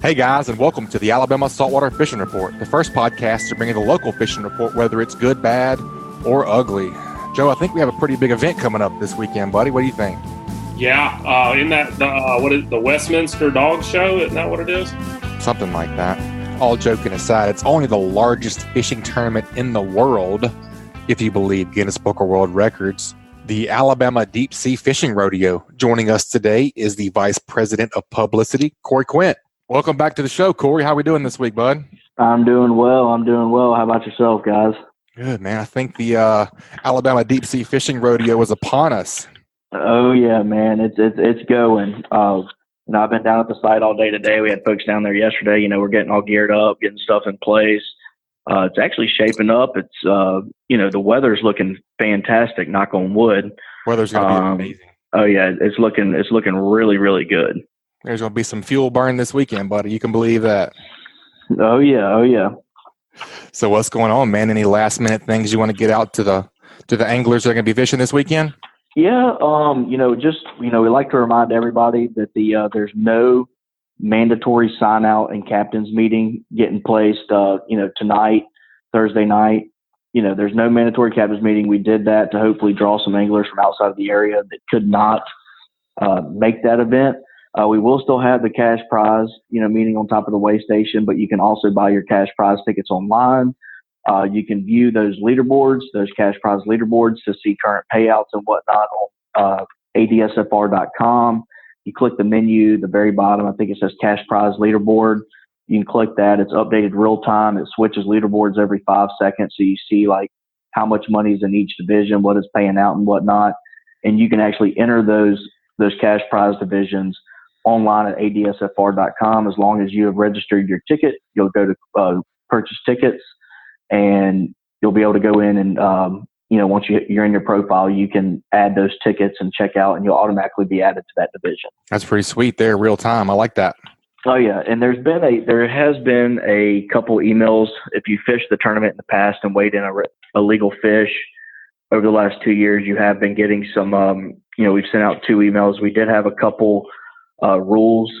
Hey guys, and welcome to the Alabama Saltwater Fishing Report, the first podcast to bring you the local fishing report, whether it's good, bad, or ugly. Joe, I think we have a pretty big event coming up this weekend, buddy. What do you think? Yeah, isn't that the Westminster Dog Show? Isn't that what it is? Something like that. All joking aside, it's only the largest fishing tournament in the world, if you believe Guinness Book of World Records. The Alabama Deep Sea Fishing Rodeo. Joining us today is the Vice President of Publicity, Corey Quint. Welcome back to the show, Corey. How we doing this week, bud? I'm doing well. How about yourself, guys? Good, man. I think the Alabama Deep Sea Fishing Rodeo is upon us. Oh yeah, man. It's going. I've been down at the site all day today. We had folks down there yesterday. We're getting all geared up, getting stuff in place. It's actually shaping up. It's the weather's looking fantastic. Knock on wood. Weather's gonna be amazing. Oh yeah, it's looking really, really good. There's going to be some fuel burn this weekend, buddy. You can believe that. Oh, yeah. So what's going on, man? Any last-minute things you want to get out to the anglers that are going to be fishing this weekend? Yeah, we like to remind everybody that there's no mandatory sign-out and captain's meeting getting placed, tonight, Thursday night. There's no mandatory captain's meeting. We did that to hopefully draw some anglers from outside of the area that could not make that event. We will still have the cash prize, meeting on top of the weigh station, but you can also buy your cash prize tickets online. You can view those cash prize leaderboards to see current payouts and whatnot on adsfr.com. You click the menu, the very bottom, I think it says cash prize leaderboard. You can click that. It's updated real time. It switches leaderboards every 5 seconds. So you see how much money is in each division, what is paying out and whatnot. And you can actually enter those cash prize divisions online at adsfr.com. As long as you have registered your ticket, you'll go to purchase tickets, and you'll be able to go in and once you're in your profile, you can add those tickets and check out, and you'll automatically be added to that division. That's pretty sweet there, real time. I like that. Oh yeah, and there has been a couple emails. If you fished the tournament in the past and weighed in a legal fish over the last 2 years, you have been getting some. We've sent out 2 emails. We did have a couple rules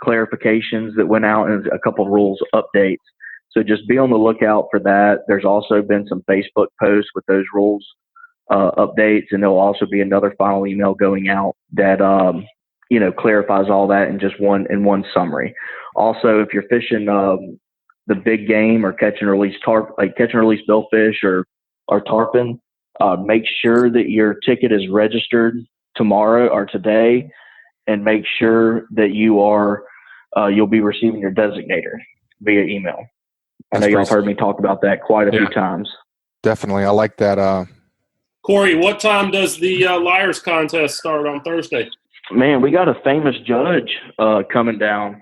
clarifications that went out and a couple of rules updates. So just be on the lookout for that. There's also been some Facebook posts with those rules updates, and there'll also be another final email going out that clarifies all that in just one summary. Also, if you're fishing the big game or catch and release billfish or tarpon, make sure that your ticket is registered tomorrow or today, and make sure that you'll be receiving your designator via email. I know y'all heard me talk about that quite a few times. Definitely. I like that. Corey, what time does the Liars Contest start on Thursday? Man, we got a famous judge coming down.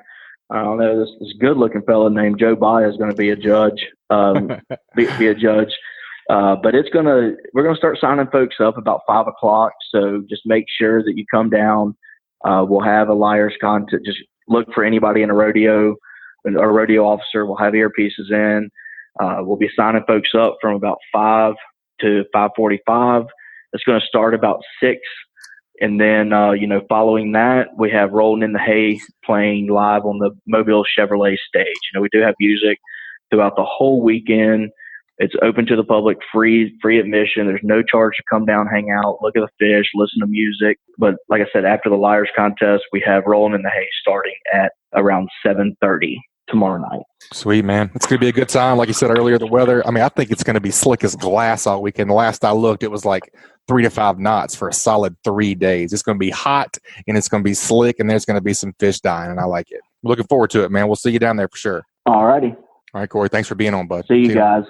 I don't know, this good-looking fella named Joe Baia is going to be a judge. Be a judge. But we're going to start signing folks up about 5 o'clock. So just make sure that you come down. We'll have a liar's contest. Just look for anybody in a rodeo officer. We'll have earpieces in. We'll be signing folks up from about 5 to 5:45. It's going to start about 6. And then, following that, we have Rolling in the Hay playing live on the Mobile Chevrolet stage. We do have music throughout the whole weekend. It's open to the public, free admission. There's no charge to come down, hang out, look at the fish, listen to music. But like I said, after the Liars Contest, we have Rolling in the Hay starting at around 7:30 tomorrow night. Sweet, man. It's going to be a good time. Like you said earlier, the weather, I think it's going to be slick as glass all weekend. The last I looked, it was like 3 to 5 knots for a solid 3 days. It's going to be hot, and it's going to be slick, and there's going to be some fish dying, and I like it. I'm looking forward to it, man. We'll see you down there for sure. All righty. All right, Corey. Thanks for being on, bud. See you guys.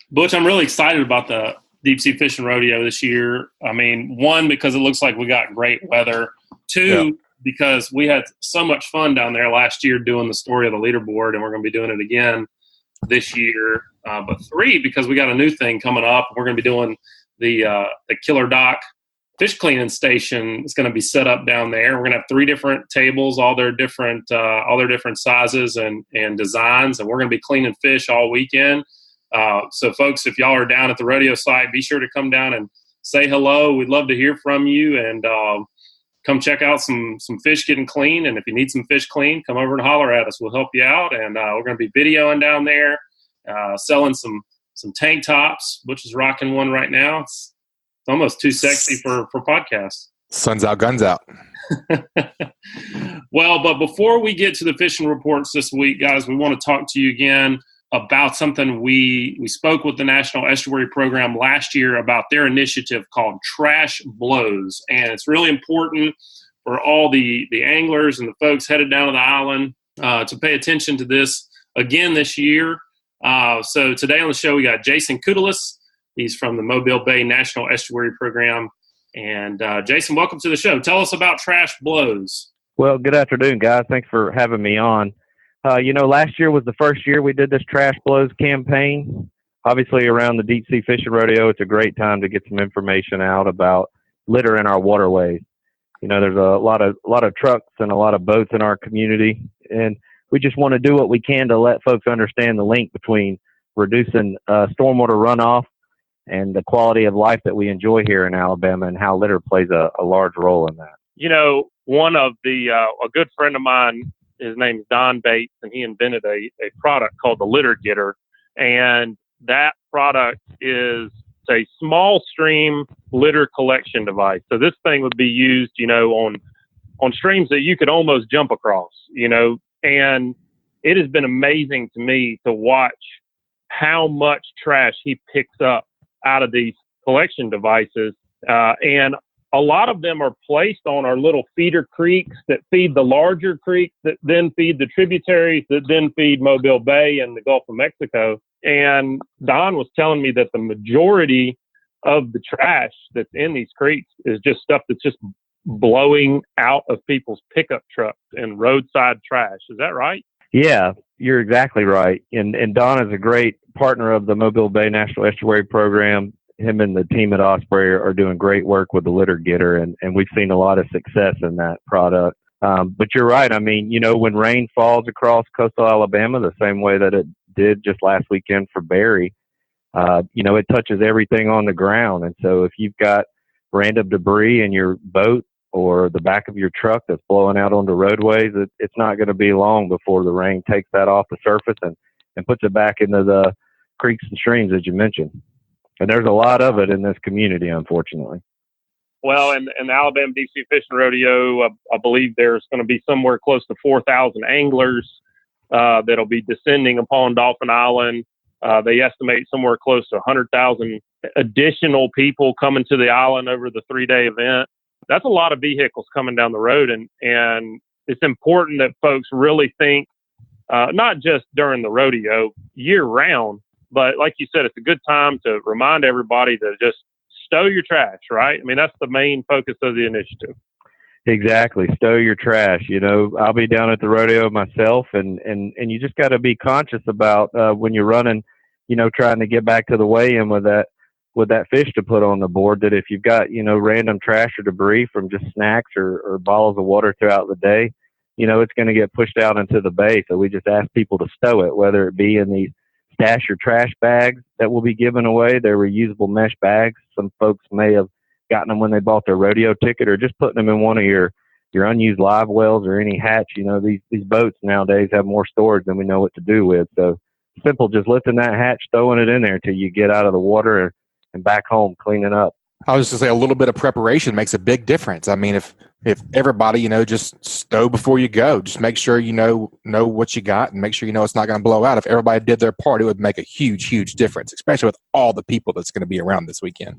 Butch, I'm really excited about the Deep Sea Fishing Rodeo this year. One, because it looks like we got great weather. 2, because we had so much fun down there last year doing the story of the leaderboard, and we're going to be doing it again this year. But 3, because we got a new thing coming up. We're going to be doing the Killer Dock fish cleaning station. Is going to be set up down there. We're going to have 3 different tables, all their different sizes and designs, and we're going to be cleaning fish all weekend. So folks, if y'all are down at the rodeo site, be sure to come down and say hello. We'd love to hear from you, and come check out some fish getting clean. And if you need some fish clean, come over and holler at us. We'll help you out. And we're going to be videoing down there, selling some tank tops. Butch is rocking one right now. It's almost too sexy for podcasts. Sun's out, guns out. Well, but before we get to the fishing reports this week, guys, we want to talk to you again about something we spoke with the National Estuary Program last year about their initiative called Trash Blows. And it's really important for all the anglers and the folks headed down to the island to pay attention to this again this year. So today on the show, we got Jason Kudelis. He's from the Mobile Bay National Estuary Program. And Jason, welcome to the show. Tell us about Trash Blows. Well, good afternoon, guys. Thanks for having me on. Last year was the first year we did this Trash Blows campaign. Obviously, around the Deep Sea Fishing Rodeo, it's a great time to get some information out about litter in our waterways. There's a lot of trucks and a lot of boats in our community, and we just want to do what we can to let folks understand the link between reducing stormwater runoff and the quality of life that we enjoy here in Alabama, and how litter plays a large role in that. One of a good friend of mine, his name's Don Bates, and he invented a product called the Litter Getter. And that product is a small stream litter collection device. So this thing would be used, on streams that you could almost jump across, and it has been amazing to me to watch how much trash he picks up out of these collection devices. And a lot of them are placed on our little feeder creeks that feed the larger creeks that then feed the tributaries that then feed Mobile Bay and the Gulf of Mexico. And Don was telling me that the majority of the trash that's in these creeks is just stuff that's just blowing out of people's pickup trucks and roadside trash. Is that right? Yeah, you're exactly right. And Don is a great partner of the Mobile Bay National Estuary Program. Him and the team at Osprey are doing great work with the Litter Getter, and we've seen a lot of success in that product. But you're right. I mean, when rain falls across coastal Alabama the same way that it did just last weekend for Barry, it touches everything on the ground. And so if you've got random debris in your boat or the back of your truck that's blowing out onto roadways, it's not going to be long before the rain takes that off the surface and puts it back into the creeks and streams, as you mentioned. And there's a lot of it in this community, unfortunately. Well, and the Alabama Deep Sea Fishing Rodeo, I believe there's going to be somewhere close to 4,000 anglers that'll be descending upon Dauphin Island. They estimate somewhere close to 100,000 additional people coming to the island over the 3-day event. That's a lot of vehicles coming down the road, and it's important that folks really think, not just during the rodeo, year round, but like you said, it's a good time to remind everybody to just stow your trash, right? I mean, that's the main focus of the initiative. Exactly. Stow your trash. I'll be down at the rodeo myself, and you just got to be conscious about when you're running, trying to get back to the weigh-in with that fish to put on the board, that if you've got, random trash or debris from just snacks or bottles of water throughout the day, it's going to get pushed out into the bay. So we just ask people to stow it, whether it be in these stash your trash bags that will be given away. They're reusable mesh bags. Some folks may have gotten them when they bought their rodeo ticket, or just putting them in one of your unused live wells or any hatch. These boats nowadays have more storage than we know what to do with. So simple, just lifting that hatch, throwing it in there until you get out of the water and back home, cleaning up. I was just say a little bit of preparation makes a big difference. I mean, if everybody, just stow before you go, just make sure you know what you got, and make sure it's not going to blow out. If everybody did their part, it would make a huge, huge difference, especially with all the people that's going to be around this weekend.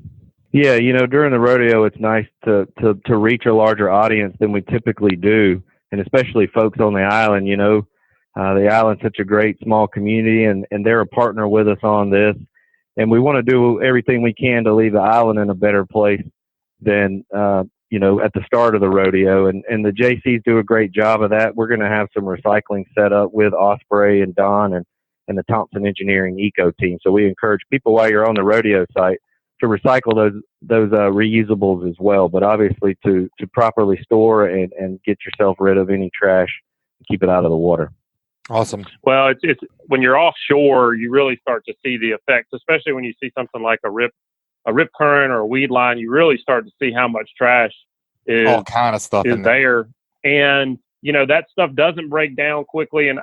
Yeah, during the rodeo, it's nice to reach a larger audience than we typically do, and especially folks on the island. The island's such a great small community, and they're a partner with us on this. And we want to do everything we can to leave the island in a better place than, at the start of the rodeo. And the JCs do a great job of that. We're going to have some recycling set up with Osprey and Don and the Thompson Engineering Eco team. So we encourage people, while you're on the rodeo site, to recycle those reusables as well. But obviously to properly store and get yourself rid of any trash and keep it out of the water. Awesome. Well, it's when you're offshore, you really start to see the effects, especially when you see something like a rip current or a weed line. You really start to see how much trash all kind of stuff is there. And, that stuff doesn't break down quickly. And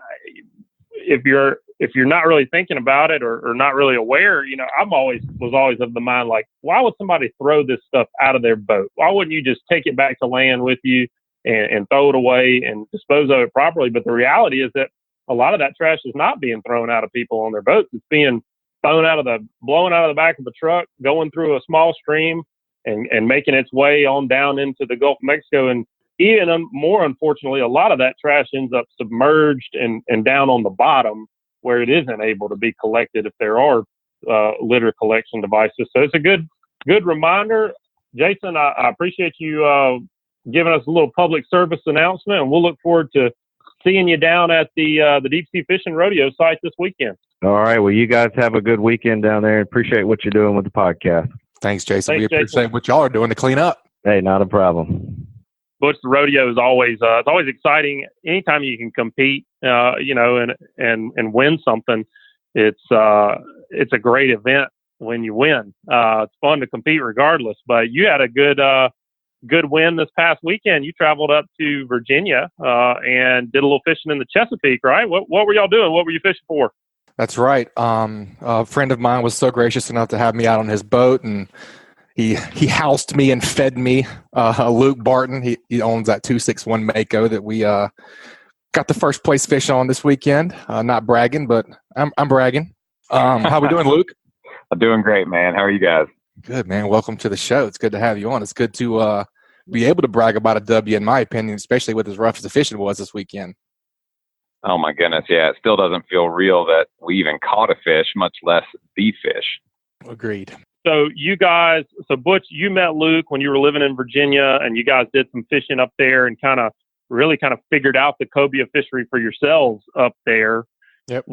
if you're not really thinking about it or not really aware, was always of the mind, like, why would somebody throw this stuff out of their boat? Why wouldn't you just take it back to land with you and throw it away and dispose of it properly? But the reality is that a lot of that trash is not being thrown out of people on their boats. It's being blown out of the back of a truck, going through a small stream and making its way on down into the Gulf of Mexico. And even more unfortunately, a lot of that trash ends up submerged and down on the bottom where it isn't able to be collected if there are litter collection devices. So it's a good reminder. Jason, I appreciate you giving us a little public service announcement, and we'll look forward to seeing you down at the Deep Sea Fishing Rodeo site this weekend. All right. Well, you guys have a good weekend down there. Appreciate what you're doing with the podcast. Thanks, Jason. We appreciate what y'all are doing to clean up. Hey, not a problem. Butch, the rodeo is always it's always exciting. Anytime you can compete, and win something, it's a great event when you win. It's fun to compete regardless. But you had a good win this past weekend. You traveled up to Virginia and did a little fishing in the Chesapeake, right? What were y'all doing? What were you fishing for? That's right. A friend of mine was so gracious enough to have me out on his boat, and he housed me and fed me. Luke Barton, he owns that 261 Mako that we got the first place fish on this weekend. Not bragging, but I'm bragging. How we doing, Luke? I'm doing great, man. How are you guys? Good, man. Welcome to the show. It's good to have you on. It's good to be able to brag about a W, in my opinion, especially with as rough as the fishing was this weekend. Oh, my goodness. Yeah, it still doesn't feel real that we even caught a fish, much less the fish. Agreed. So Butch, you met Luke when you were living in Virginia, and you guys did some fishing up there and kind of figured out the cobia fishery for yourselves up there. Yep.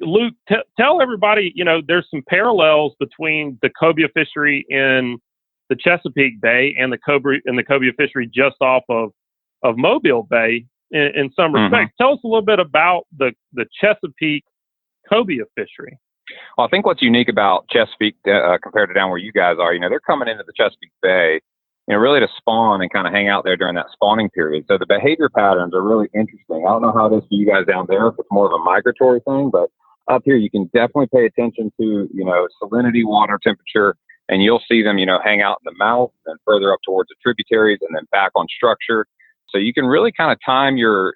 Luke, tell everybody, there's some parallels between the cobia fishery in the Chesapeake Bay and the cobia fishery just off of Mobile Bay in some respects. Tell us a little bit about the Chesapeake cobia fishery. Well, I think what's unique about Chesapeake compared to down where you guys are, they're coming into the Chesapeake Bay, really to spawn and kind of hang out there during that spawning period. So the behavior patterns are really interesting. I don't know how it is for you guys down there, if it's more of a migratory thing, but up here you can definitely pay attention to, salinity, water temperature, and you'll see them, hang out in the mouth and further up towards the tributaries and then back on structure. So you can really kind of time your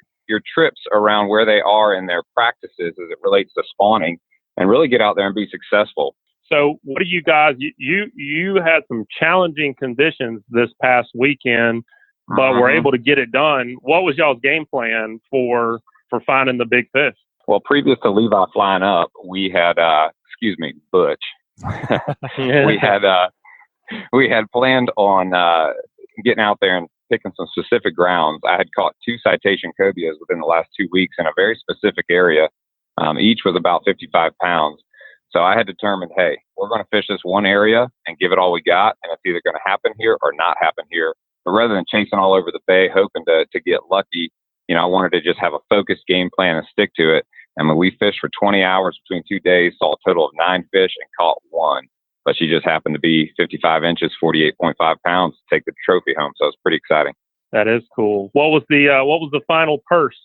trips around where they are in their practices as it relates to spawning and really get out there and be successful. So what do you guys, you had some challenging conditions this past weekend, but were able to get it done. What was y'all's game plan for finding the big fish? Well, previous to Levi flying up, we had, Butch. we had planned on getting out there and picking some specific grounds. I had caught 2 citation cobias within the last 2 weeks in a very specific area. Each was about 55 pounds. So I had determined, hey, we're going to fish this one area and give it all we got, and it's either going to happen here or not happen here. But rather than chasing all over the bay, hoping to get lucky, I wanted to just have a focused game plan and stick to it. And when we fished for 20 hours between 2 days, saw a total of 9 fish and caught 1. But she just happened to be 55 inches, 48.5 pounds to take the trophy home. So it was pretty exciting. That is cool. What was the final purse?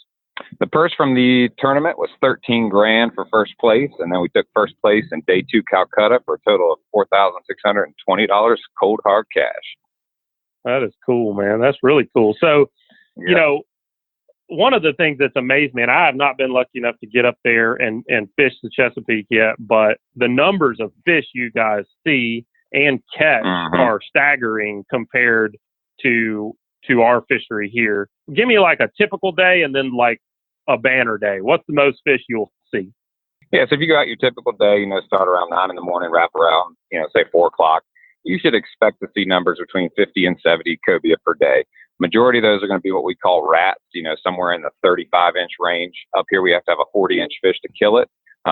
The purse from the tournament was $13,000 for first place, and then we took first place in day 2 Calcutta for a total of $4,620 cold hard cash. That is cool, man. That's really cool. So, one of the things that's amazed me, and I have not been lucky enough to get up there and fish the Chesapeake yet, but the numbers of fish you guys see and catch are staggering compared to our fishery here. Give me like a typical day and then like a banner day. What's the most fish you'll see? Yeah, so if you go out your typical day, start around 9 in the morning, wrap around, say 4 o'clock, you should expect to see numbers between 50 and 70 cobia per day. Majority of those are going to be what we call rats, somewhere in the 35-inch range. Up here, we have to have a 40-inch fish to kill it.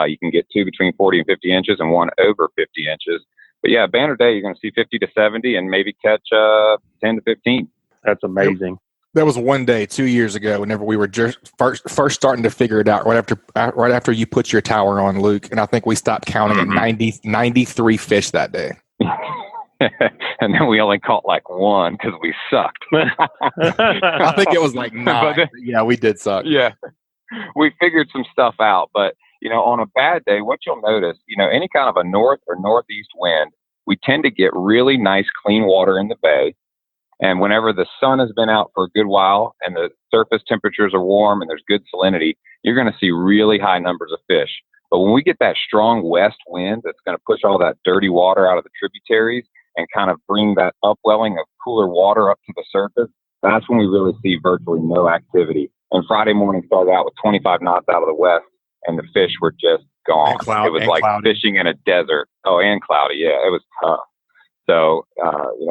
You can get 2 between 40 and 50 inches and 1 over 50 inches. But yeah, banner day, you're going to see 50 to 70 and maybe catch 10 to 15. That's amazing. There was one day 2 years ago, whenever we were just first starting to figure it out, right after you put your tower on, Luke, and I think we stopped counting at 93 fish that day. and then we only caught like one because we sucked. I think it was like 9. But yeah, we did suck. Yeah, we figured some stuff out. But, on a bad day, what you'll notice, any kind of a north or northeast wind, we tend to get really nice, clean water in the bay. And whenever the sun has been out for a good while and the surface temperatures are warm and there's good salinity, you're going to see really high numbers of fish. But when we get that strong west wind that's going to push all that dirty water out of the tributaries and kind of bring that upwelling of cooler water up to the surface, that's when we really see virtually no activity. And Friday morning started out with 25 knots out of the west, and the fish were just gone. It was like cloudy. Fishing in a desert. Oh, and cloudy. Yeah, it was tough. So,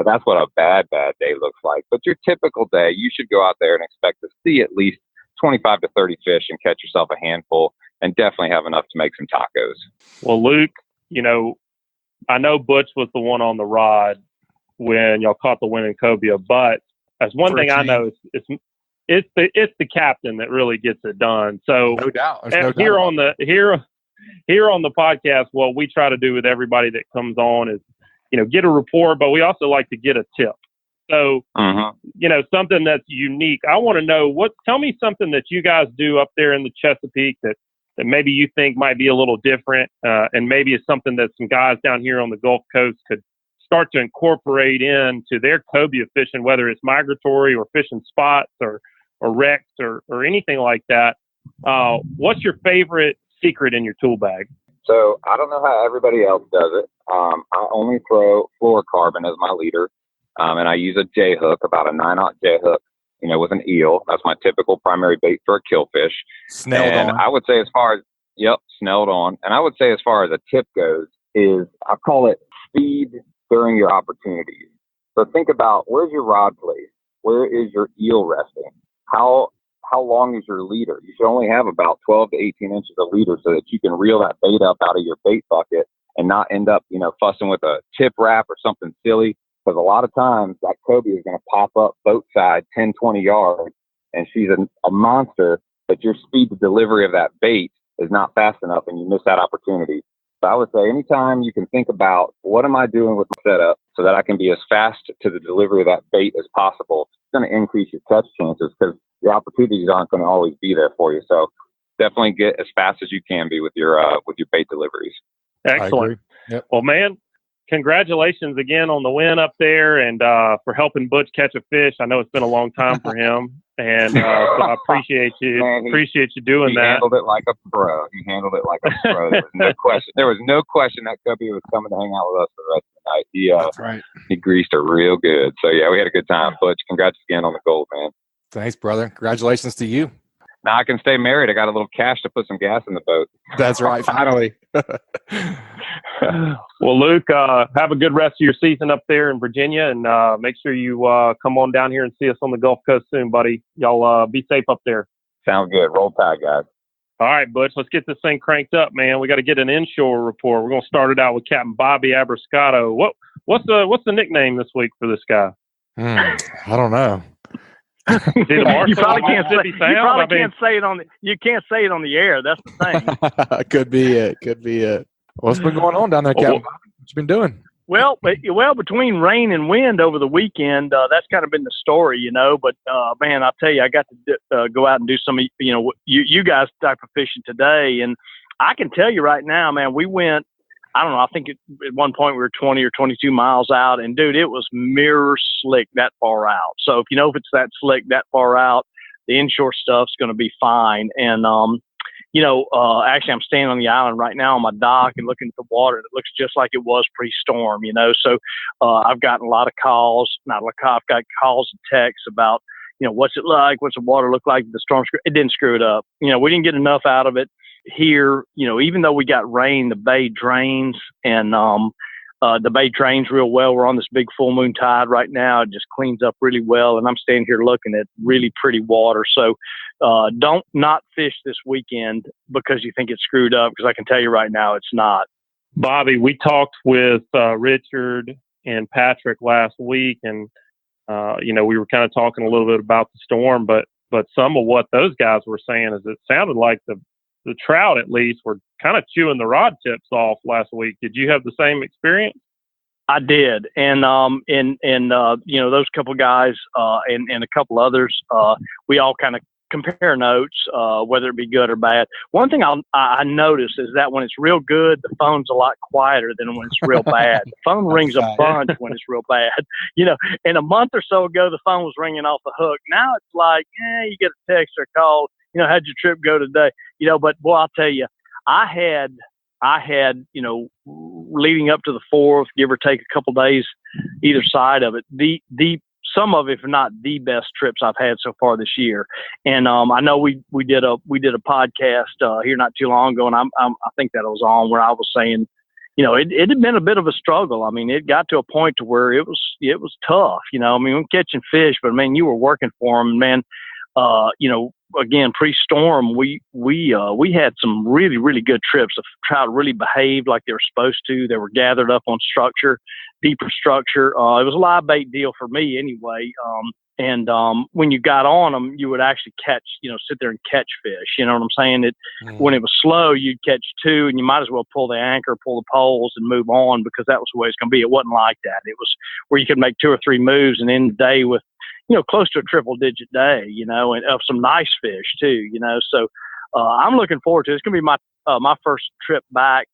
that's what a bad day looks like. But your typical day, you should go out there and expect to see at least 25 to 30 fish and catch yourself a handful, and definitely have enough to make some tacos. Well, Luke, I know Butch was the one on the rod when y'all caught the winning cobia, but as one thing I know, it's the captain that really gets it done. So no doubt. Here on the podcast, what we try to do with everybody that comes on is, get a report, but we also like to get a tip. So, something that's unique. I want to know tell me something that you guys do up there in the Chesapeake that maybe you think might be a little different, and maybe it's something that some guys down here on the Gulf Coast could start to incorporate into their cobia fishing, whether it's migratory or fishing spots or wrecks or anything like that. What's your favorite secret in your tool bag? So I don't know how everybody else does it. I only throw fluorocarbon as my leader, and I use a J hook, about a 9/0 J hook, with an eel. That's my typical primary bait for a killfish. Snelled on. I would say snelled on. And I would say as far as a tip goes is I call it speed during your opportunities. So think about, where's your rod placed? Where is your eel resting? How long is your leader? You should only have about 12 to 18 inches of leader so that you can reel that bait up out of your bait bucket and not end up, fussing with a tip wrap or something silly. Because a lot of times that cobia is going to pop up boat side 10, 20 yards, and she's a monster, but your speed to delivery of that bait is not fast enough, and you miss that opportunity. So I would say anytime you can think about, what am I doing with my setup so that I can be as fast to the delivery of that bait as possible, it's going to increase your catch chances, because your opportunities aren't going to always be there for you. So definitely get as fast as you can be with your bait deliveries. Excellent. Yep. Well, man, congratulations again on the win up there, and for helping Butch catch a fish. I know it's been a long time for him, and so I appreciate you. Appreciate you doing that. He handled it like a pro. There was no question that cobia was coming to hang out with us for the rest of the night. That's right. He greased her real good. So yeah, we had a good time. Butch, congrats again on the gold, man. Thanks, brother. Congratulations to you. Now I can stay married. I got a little cash to put some gas in the boat. That's right. Finally. Well, Luke, have a good rest of your season up there in Virginia, and make sure you come on down here and see us on the Gulf Coast soon, buddy. Y'all be safe up there. Sounds good. Roll Tide, guys. All right, Butch, let's get this thing cranked up, man. We got to get an inshore report. We're going to start it out with Captain Bobby Abrascato. What's the nickname this week for this guy? I don't know. You probably can't say it on the air. That's the thing. Could be it. What's been going on down there, Captain? What you been doing? Well, between rain and wind over the weekend, that's kind of been the story, But man, I'll tell you, I got to go out and do some, you guys type of fishing today, and I can tell you right now, man, we went. I don't know. I think at one point we were 20 or 22 miles out, and dude, it was mirror slick that far out. So if it's that slick that far out, the inshore stuff's going to be fine. And actually, I'm standing on the island right now on my dock and looking at the water, and it looks just like it was pre-storm. So I've gotten a lot of calls. I've got calls and texts about what's it like, what's the water look like. The storm, it didn't screw it up. We didn't get enough out of it. Here, even though we got rain, the bay drains, and the bay drains real well. We're on this big full moon tide right now. It just cleans up really well, and I'm standing here looking at really pretty water. So don't not fish this weekend because you think it's screwed up, because I can tell you right now it's not. Bobby, we talked with Richard and Patrick last week, and we were kind of talking a little bit about the storm, but some of what those guys were saying is it sounded like the trout, at least, were kind of chewing the rod tips off last week. Did you have the same experience? I did, and those couple guys and a couple others, we all kind of compare notes, whether it be good or bad. One thing I noticed is that when it's real good, the phone's a lot quieter than when it's real bad. The phone rings a bunch when it's real bad. And a month or so ago, the phone was ringing off the hook. Now it's like, you get a text or a call. How'd your trip go today? But boy, I'll tell you, I had, leading up to the 4th, give or take a couple days either side of it, some of, if not the best trips I've had so far this year. And I know we did a podcast here not too long ago, and I think that was on where I was saying, it had been a bit of a struggle. I mean, it got to a point to where it was tough. We're catching fish, but man, you were working for them, man. Again, pre-storm, we had some really, really good trips. The trout really behaved like they were supposed to. They were gathered up on structure, deeper structure. It was a live bait deal for me anyway. And when you got on them, you would actually catch, sit there and catch fish. You know what I'm saying? When it was slow, you'd catch 2, and you might as well pull the anchor, pull the poles, and move on, because that was the way it's going to be. It wasn't like that. It was where you could make 2 or 3 moves and end the day with, close to a triple-digit day, and of some nice fish too, So I'm looking forward to it. It's going to be my first trip back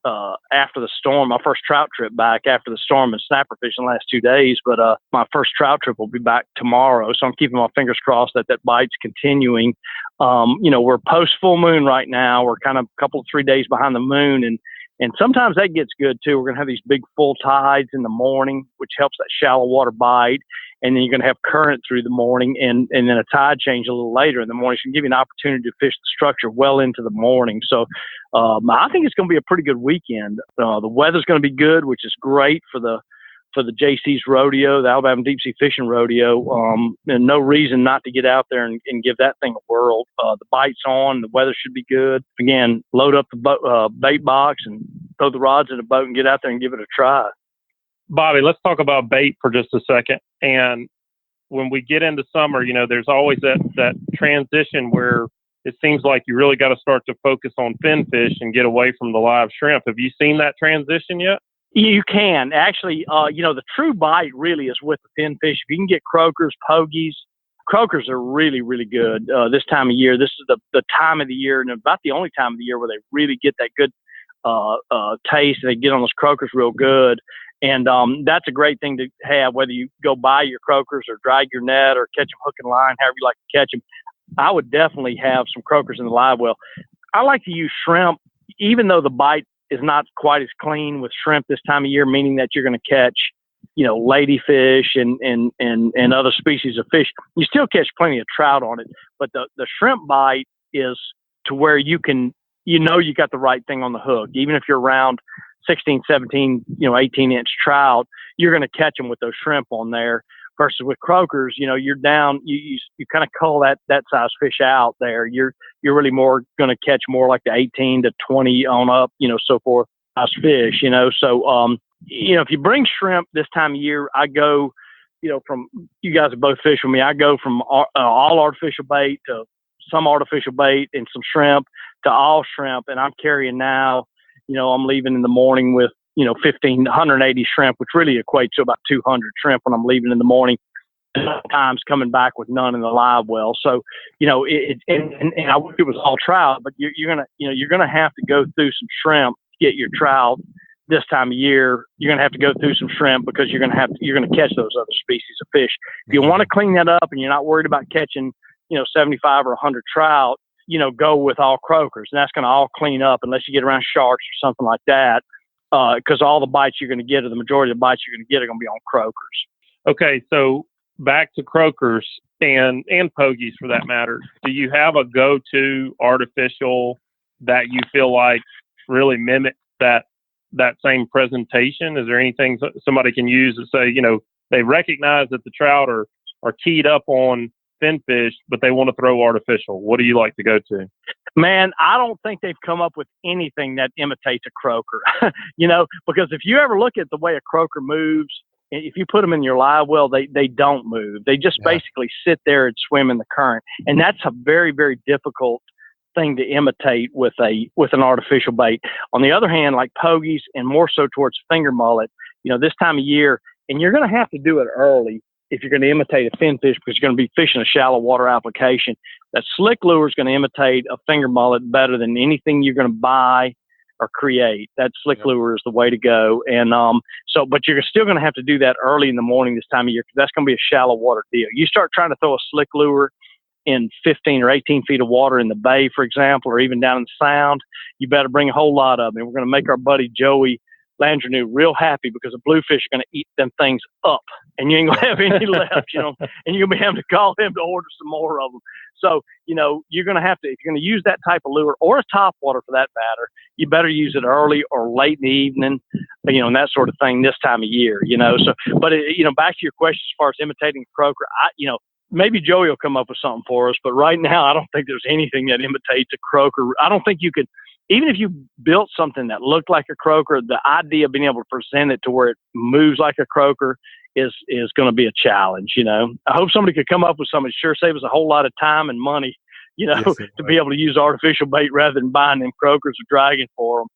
after the storm, my first trout trip back after the storm and snapper fishing the last 2 days. But my first trout trip will be back tomorrow. So I'm keeping my fingers crossed that bite's continuing. We're post full moon right now. We're kind of a couple of 3 days behind the moon, and sometimes that gets good too. We're going to have these big full tides in the morning, which helps that shallow water bite. And then you're going to have current through the morning, and then a tide change a little later in the morning. So it can give you an opportunity to fish the structure well into the morning. So I think it's going to be a pretty good weekend. The weather's going to be good, which is great for the JC's rodeo, the Alabama Deep Sea Fishing Rodeo. And no reason not to get out there and give that thing a whirl. The bite's on, the weather should be good. Again, load up the bait box and throw the rods in the boat and get out there and give it a try. Bobby, let's talk about bait for just a second. And when we get into summer, there's always that transition where it seems like you really got to start to focus on fin fish and get away from the live shrimp. Have you seen that transition yet? You can. Actually, the true bite really is with the fin fish. If you can get croakers, pogies, croakers are really, really good this time of year. This is the time of the year, and about the only time of the year where they really get that good taste. They get on those croakers real good. And that's a great thing to have, whether you go buy your croakers or drag your net or catch them hook and line, however you like to catch them. I would definitely have some croakers in the live well. I like to use shrimp, even though the bite is not quite as clean with shrimp this time of year, meaning that you're going to catch, ladyfish and other species of fish. You still catch plenty of trout on it, but the shrimp bite is to where you can, you got the right thing on the hook. Even if you're around 16, 17, 18-inch trout, you're going to catch them with those shrimp on there. Versus with croakers, you're down, you kind of cull that size fish out there. You're really more going to catch more like the 18 to 20 on up, so forth, size fish, So, if you bring shrimp this time of year, I go, from, you guys have both fished with me, I go from all artificial bait to some artificial bait and some shrimp to all shrimp. And I'm carrying now, I'm leaving in the morning with, 180 shrimp, which really equates to about 200 shrimp when I'm leaving in the morning. Sometimes coming back with none in the live well. So, and I wish it was all trout, but you're gonna have to go through some shrimp to get your trout this time of year. You're gonna have to go through some shrimp because you're gonna catch those other species of fish. If you want to clean that up and you're not worried about catching, 75 or 100 trout, go with all croakers, and that's going to all clean up unless you get around sharks or something like that. Because all the bites you're going to get, or the majority of the bites you're going to get, are going to be on croakers. Okay, so back to croakers and pogies for that matter. Do you have a go-to artificial that you feel like really mimics that same presentation? Is there anything somebody can use to say, they recognize that the trout are keyed up on finfish, but they want to throw artificial? What do you like to go to? Man, I don't think they've come up with anything that imitates a croaker, because if you ever look at the way a croaker moves, if you put them in your live well, they don't move. They just basically sit there and swim in the current. And that's a very, very difficult thing to imitate with an artificial bait. On the other hand, like pogies and more so towards finger mullet, this time of year, and you're going to have to do it early if you're going to imitate a finfish, because you're going to be fishing a shallow water application. That slick lure is going to imitate a finger mullet better than anything you're going to buy or create. That slick lure is the way to go. And but you're still going to have to do that early in the morning this time of year, because that's going to be a shallow water deal. You start trying to throw a slick lure in 15 or 18 feet of water in the bay, for example, or even down in the sound, you better bring a whole lot of them. And we're going to make our buddy Joey Landrenew real happy, because the bluefish are going to eat them things up, and you ain't going to have any left, and you're going to be having to call them to order some more of them. So, you're going to have to, if you're going to use that type of lure, or a top water for that matter, you better use it early or late in the evening, and that sort of thing this time of year, So, but, back to your question as far as imitating a croaker, maybe Joey will come up with something for us, but right now I don't think there's anything that imitates a croaker. I don't think you could, even if you built something that looked like a croaker, the idea of being able to present it to where it moves like a croaker is going to be a challenge. I hope somebody could come up with something. It sure save us a whole lot of time and money, to be able to use artificial bait rather than buying them croakers or dragging for them.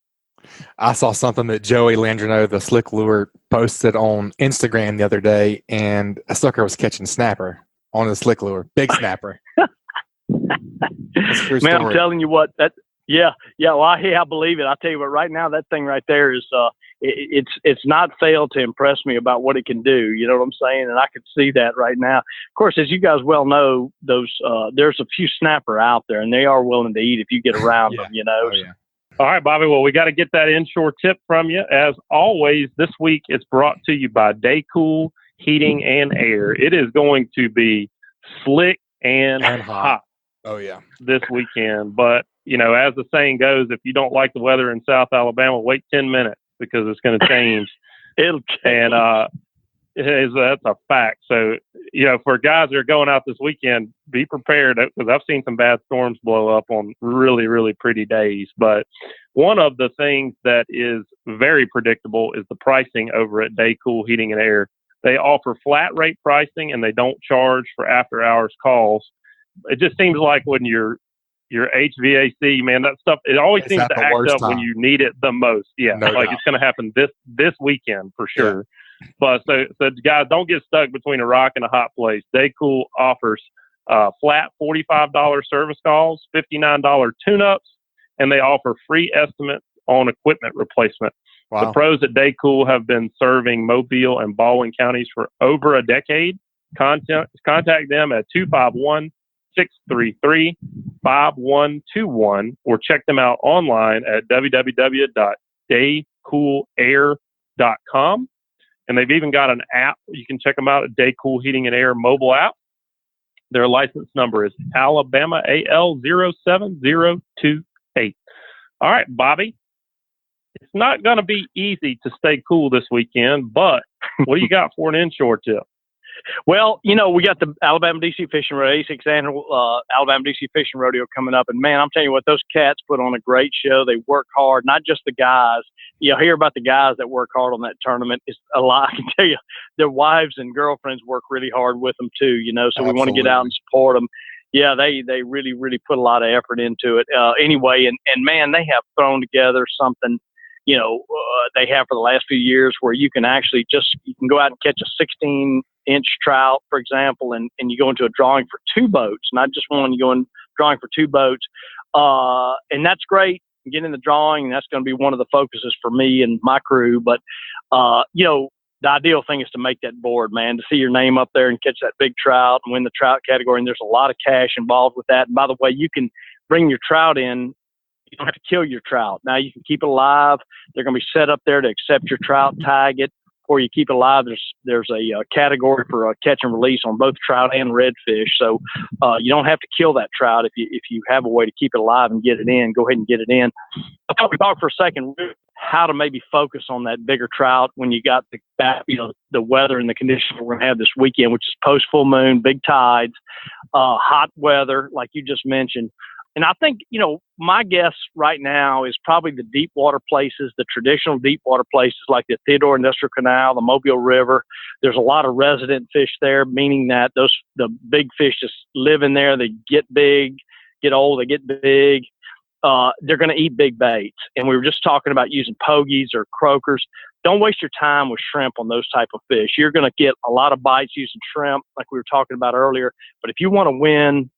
I saw something that Joey Landrenew, the slick lure, posted on Instagram the other day, and a sucker was catching snapper on the slick lure, big snapper. Man, I'm telling you what, well, I believe it. I tell you what, right now that thing right there is it's not failed to impress me about what it can do. You know what I'm saying? And I can see that right now. Of course, as you guys well know, those there's a few snapper out there, and they are willing to eat if you get around them. Oh, yeah. All right, Bobby. Well, we got to get that inshore tip from you. As always, this week it's brought to you by Daycool Heating and Air. It is going to be slick and hot. Oh yeah, this weekend. But as the saying goes, if you don't like the weather in South Alabama, wait 10 minutes, because it's going to change. It'll change. And that's a fact. So, for guys that are going out this weekend, be prepared, because I've seen some bad storms blow up on really, really pretty days. But one of the things that is very predictable is the pricing over at Daycool Heating and Air. They offer flat rate pricing, and they don't charge for after hours calls. It just seems like when your HVAC, man, that stuff, it always seems to act up when you need it the most. Yeah, no doubt. It's going to happen this weekend for sure. Yeah. But so guys, don't get stuck between a rock and a hot place. Daycool offers flat $45 service calls, $59 tune-ups, and they offer free estimates on equipment replacement. Wow. The pros at Daycool have been serving Mobile and Baldwin counties for over a decade. Contact them at 251-633-5121, or check them out online at www.daycoolair.com. And they've even got an app. You can check them out at Daycool Heating and Air mobile app. Their license number is Alabama AL07028. All right, Bobby. It's not going to be easy to stay cool this weekend, but what do you got for an inshore tip? Well, we got the Alabama DC Fishing Rodeo, 86th annual Alabama DC Fishing Rodeo coming up. And, man, I'm telling you what, those cats put on a great show. They work hard, not just the guys. Hear about the guys that work hard on that tournament. It's a lot. I can tell you, their wives and girlfriends work really hard with them, too, So we want to get out and support them. Yeah, they really, really put a lot of effort into it. Anyway, and, man, they have thrown together something, they have for the last few years, where you can actually you can go out and catch a 16-inch trout, for example, and you go into a drawing for 2 boats, not just one. You go in drawing for 2 boats, and that's great. Get in the drawing, and that's going to be one of the focuses for me and my crew. But the ideal thing is to make that board, man, to see your name up there and catch that big trout and win the trout category. And there's a lot of cash involved with that. And by the way, you can bring your trout in. You don't have to kill your trout. Now you can keep it alive. They're going to be set up there to accept your trout, tag it, or you keep it alive. There's a category for catch and release on both trout and redfish. So you don't have to kill that trout if you have a way to keep it alive and get it in. Go ahead and get it in. I thought we talked for a second how to maybe focus on that bigger trout when you got the weather and the conditions we're going to have this weekend, which is post full moon, big tides, hot weather, like you just mentioned. And I think, my guess right now is probably the deep water places, the traditional deep water places like the Theodore Industrial Canal, the Mobile River. There's a lot of resident fish there, meaning that the big fish just live in there. They get big, get old, they get big. They're going to eat big baits. And we were just talking about using pogies or croakers. don't waste your time with shrimp on those type of fish. You're going to get a lot of bites using shrimp, like we were talking about earlier. But if you want to win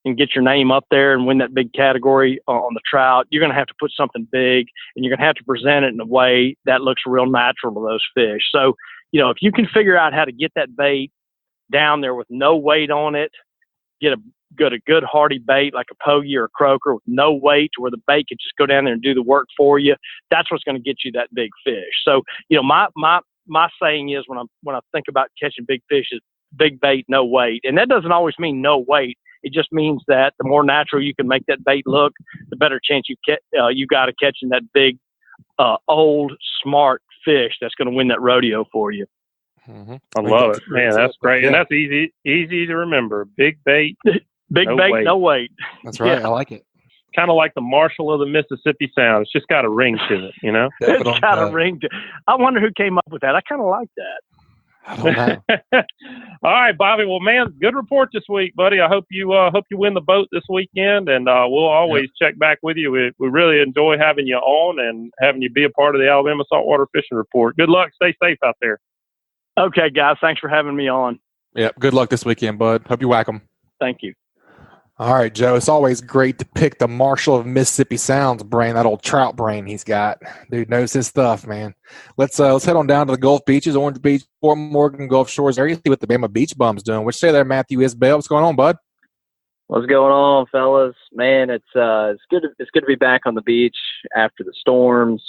and get your name up there and win that big category on the trout, you're going to have to put something big, and you're going to have to present it in a way that looks real natural to those fish. So, if you can figure out how to get that bait down there with no weight on it, get a good hardy bait like a pogie or a croaker with no weight, where the bait can just go down there and do the work for you, that's what's going to get you that big fish. So, my saying is when I think about catching big fish is big bait, no weight. And that doesn't always mean no weight. It just means that the more natural you can make that bait look, the better chance you got of catching that big, old, smart fish that's going to win that rodeo for you. Mm-hmm. I love it, man. That's great, and that's easy to remember. Big bait, no weight. That's right. Yeah. I like it. Kind of like the Marshall of the Mississippi Sound. It's just got a ring to it, It's got a ring to it. I wonder who came up with that. I kind of like that. I don't know. All right, Bobby. Well, man, good report this week, buddy. I hope you win the boat this weekend, and we'll always check back with you. We really enjoy having you on and having you be a part of the Alabama Saltwater Fishing Report. Good luck. Stay safe out there. Okay, guys. Thanks for having me on. Yep. Good luck this weekend, bud. Hope you whack them. Thank you. All right, Joe. It's always great to pick the Marshall of Mississippi Sound's brain, that old trout brain he's got. Dude knows his stuff, man. Let's head on down to the Gulf Beaches, Orange Beach, Fort Morgan, Gulf Shores area. See what the Bama Beach Bum's doing. What you say there, Matthew Isbell? What's going on, bud? What's going on, fellas? Man, it's good to be back on the beach after the storms.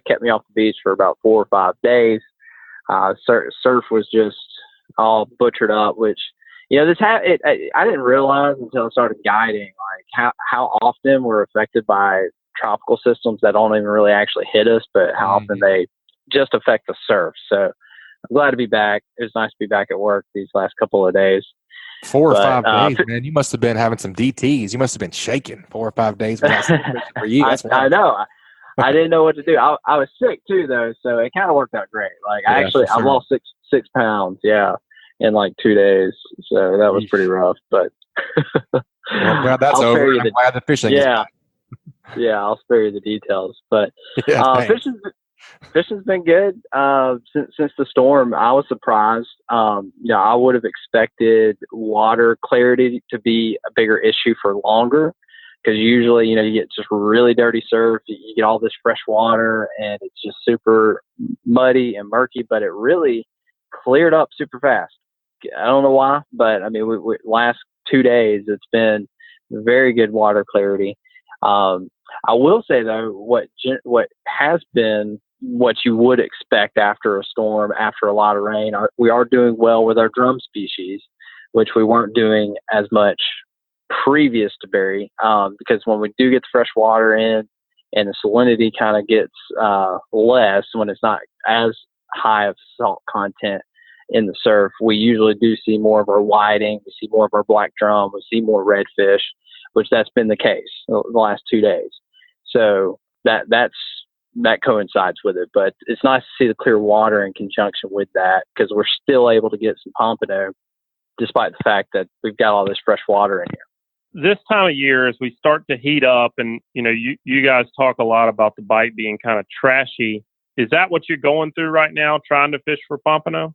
Kept me off the beach for about 4 or 5 days. Surf was just all butchered up, which, I didn't realize until I started guiding, like how often we're affected by tropical systems that don't even really actually hit us, but how often they just affect the surf. So I'm glad to be back. It was nice to be back at work these last couple of days. 4 or 5 days, man. You must have been having some DTs. You must have been shaking 4 or 5 days without for you. I know. I didn't know what to do. I was sick too, though, so it kind of worked out great. Like I lost six pounds, in like 2 days. So that was pretty rough. But I'm glad that's over. I'm glad the fishing. Yeah, I'll spare you the details. But fishing's been good since the storm. I was surprised. I would have expected water clarity to be a bigger issue for longer. Because usually, you get just really dirty surf, you get all this fresh water, and it's just super muddy and murky, but it really cleared up super fast. I don't know why, but I mean, we last 2 days, it's been very good water clarity. I will say, though, what has been what you would expect after a storm, after a lot of rain, we are doing well with our drum species, which we weren't doing as much previous to Barry, because when we do get the fresh water in and the salinity kind of gets less, when it's not as high of salt content in the surf, we usually do see more of our whiting, we see more of our black drum, we see more redfish, which that's been the case the last 2 days. So that coincides with it, but it's nice to see the clear water in conjunction with that, because we're still able to get some pompano despite the fact that we've got all this fresh water in here. This time of year, as we start to heat up, and you guys talk a lot about the bite being kind of trashy. Is that what you're going through right now, trying to fish for pompano?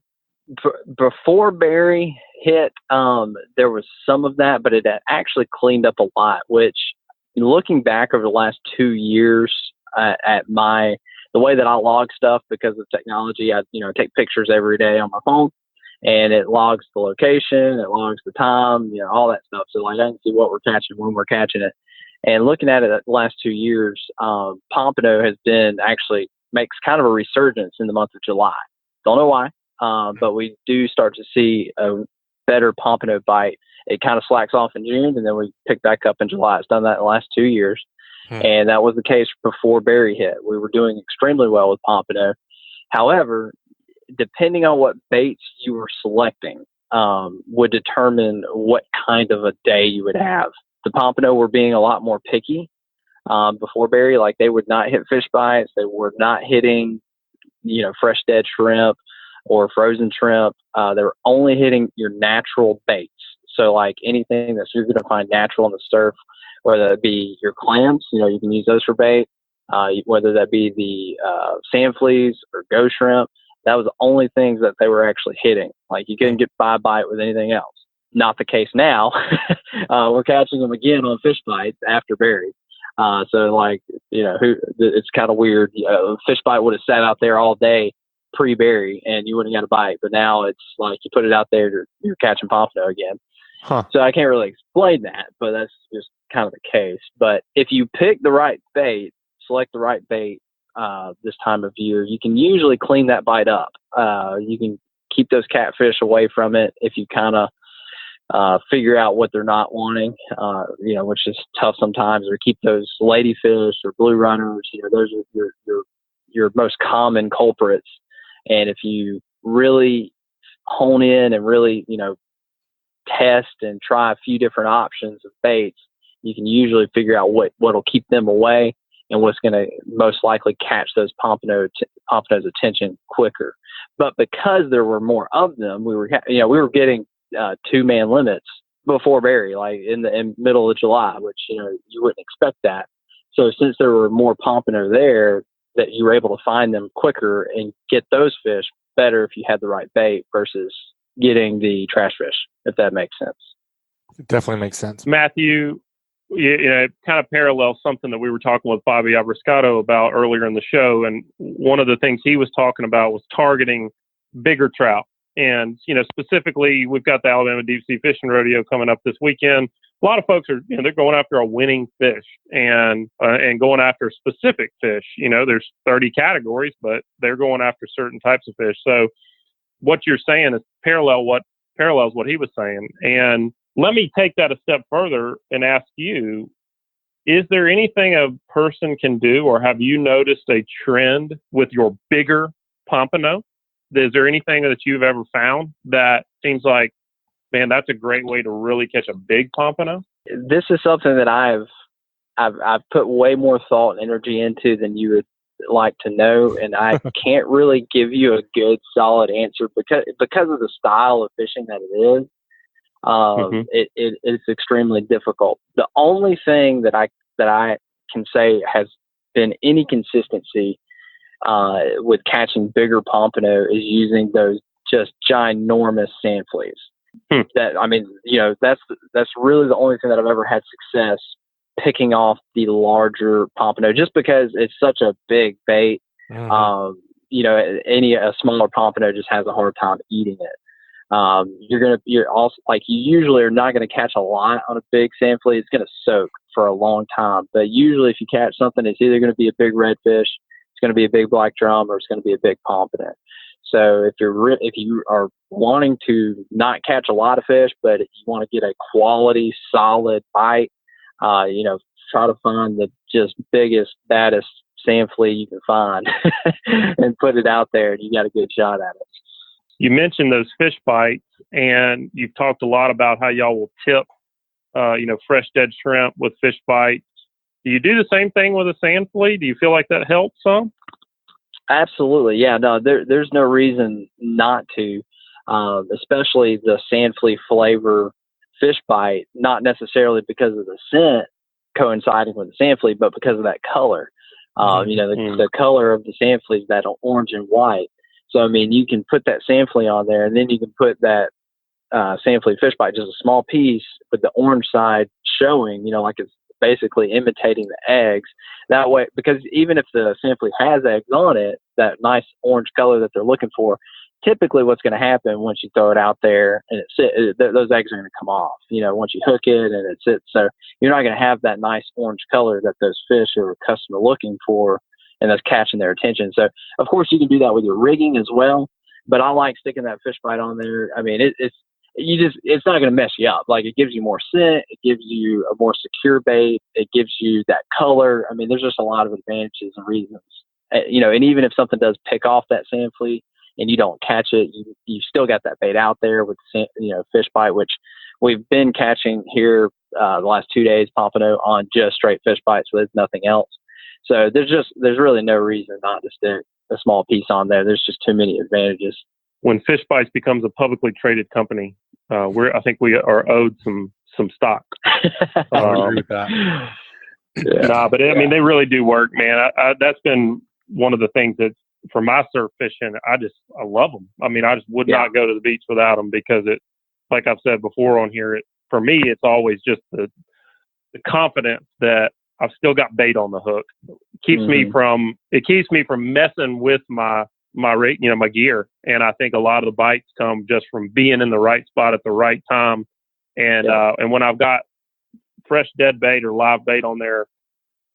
Before Barry hit, there was some of that, but it actually cleaned up a lot. Which, looking back over the last 2 years, at the way that I log stuff because of technology, I take pictures every day on my phone. And it logs the location, it logs the time, all that stuff. So like I can see what we're catching, when we're catching it. And looking at it the last 2 years, pompano has been actually makes kind of a resurgence in the month of July. Don't know why, but we do start to see a better pompano bite. It kind of slacks off in June, and then we pick back up in July. It's done that in the last 2 years. And that was the case before Barry hit. We were doing extremely well with pompano. However, depending on what baits you were selecting, would determine what kind of a day you would have. The pompano were being a lot more picky before Barry. Like they would not hit fish bites. They were not hitting, fresh dead shrimp or frozen shrimp. They were only hitting your natural baits. So like anything that you're going to find natural in the surf, whether it be your clams, you can use those for bait, whether that be the sand fleas or ghost shrimp. That was the only things that they were actually hitting. Like you couldn't get by a bite with anything else. Not the case now. We're catching them again on fish bites after berries. So like, it's kind of weird. Fish bite would have sat out there all day pre-berry and you wouldn't get a bite. But now it's like you put it out there, you're catching pompano again. Huh. So I can't really explain that, but that's just kind of the case. But if you pick the right bait, select the right bait this time of year, you can usually clean that bite up. You can keep those catfish away from it if you kind of figure out what they're not wanting, which is tough sometimes, or keep those ladyfish or blue runners. Those are your most common culprits. And if you really hone in and really, test and try a few different options of baits, you can usually figure out what'll keep them away and what's going to most likely catch those pompano's attention quicker. But because there were more of them, we were getting 2-man limits before berry, like in middle of July, which you wouldn't expect that. So since there were more pompano there, that you were able to find them quicker and get those fish better if you had the right bait versus getting the trash fish, if that makes sense. It definitely makes sense. Matthew, it kind of parallels something that we were talking with Bobby Abrascato about earlier in the show. And one of the things he was talking about was targeting bigger trout. And, specifically, we've got the Alabama Deep Sea Fishing Rodeo coming up this weekend. A lot of folks are, they're going after a winning fish and going after specific fish. There's 30 categories, but they're going after certain types of fish. So what you're saying is parallels what he was saying. And let me take that a step further and ask you, is there anything a person can do, or have you noticed a trend with your bigger pompano? Is there anything that you've ever found that seems like, man, that's a great way to really catch a big pompano? This is something that I've put way more thought and energy into than you would like to know, and I can't really give you a good solid answer because of the style of fishing that it is. It's extremely difficult. The only thing that I can say has been any consistency with catching bigger pompano is using those just ginormous sand fleas. That's really the only thing that I've ever had success picking off the larger pompano, just because it's such a big bait. A smaller pompano just has a hard time eating it. You're also, like, you usually are not going to catch a lot on a big sand flea. It's going to soak for a long time. But usually if you catch something, it's either going to be a big redfish, it's going to be a big black drum, or it's going to be a big pompano. So if you are wanting to not catch a lot of fish, but if you want to get a quality, solid bite, try to find the just biggest, baddest sand flea you can find and put it out there, and you got a good shot at it. You mentioned those fish bites, and you've talked a lot about how y'all will tip, fresh dead shrimp with fish bites. Do you do the same thing with a sand flea? Do you feel like that helps some? Absolutely. Yeah, no, there's no reason not to, especially the sand flea flavor fish bite, not necessarily because of the scent coinciding with the sand flea, but because of that color. The color of the sand flea is that orange and white. So, you can put that sand flea on there, and then you can put that sand flea fish bite, just a small piece, with the orange side showing, like it's basically imitating the eggs. That way, because even if the sand flea has eggs on it, that nice orange color that they're looking for, typically what's going to happen once you throw it out there and those eggs are going to come off, once you hook it and it sits. So you're not going to have that nice orange color that those fish are accustomed to looking for, and that's catching their attention. So of course you can do that with your rigging as well, but I like sticking that fish bite on there. It's not going to mess you up. Like, it gives you more scent, it gives you a more secure bait, it gives you that color. There's just a lot of advantages and reasons. And even if something does pick off that sand flea and you don't catch it, you still got that bait out there with fish bite, which we've been catching here the last 2 days, pompano, on just straight fish bites, so there's nothing else. So there's really no reason not to stick a small piece on there. There's just too many advantages. When Fish Bites becomes a publicly traded company, I think we are owed some stock. I agree with that. Nah, but I mean, they really do work, man. That's been one of the things that for my surf fishing, I love them. I mean, I just would not go to the beach without them because it, like I've said before on here, for me, it's always just the confidence that I've still got bait on the hook. It keeps me from messing with my gear. And I think a lot of the bites come just from being in the right spot at the right time. And when I've got fresh dead bait or live bait on there,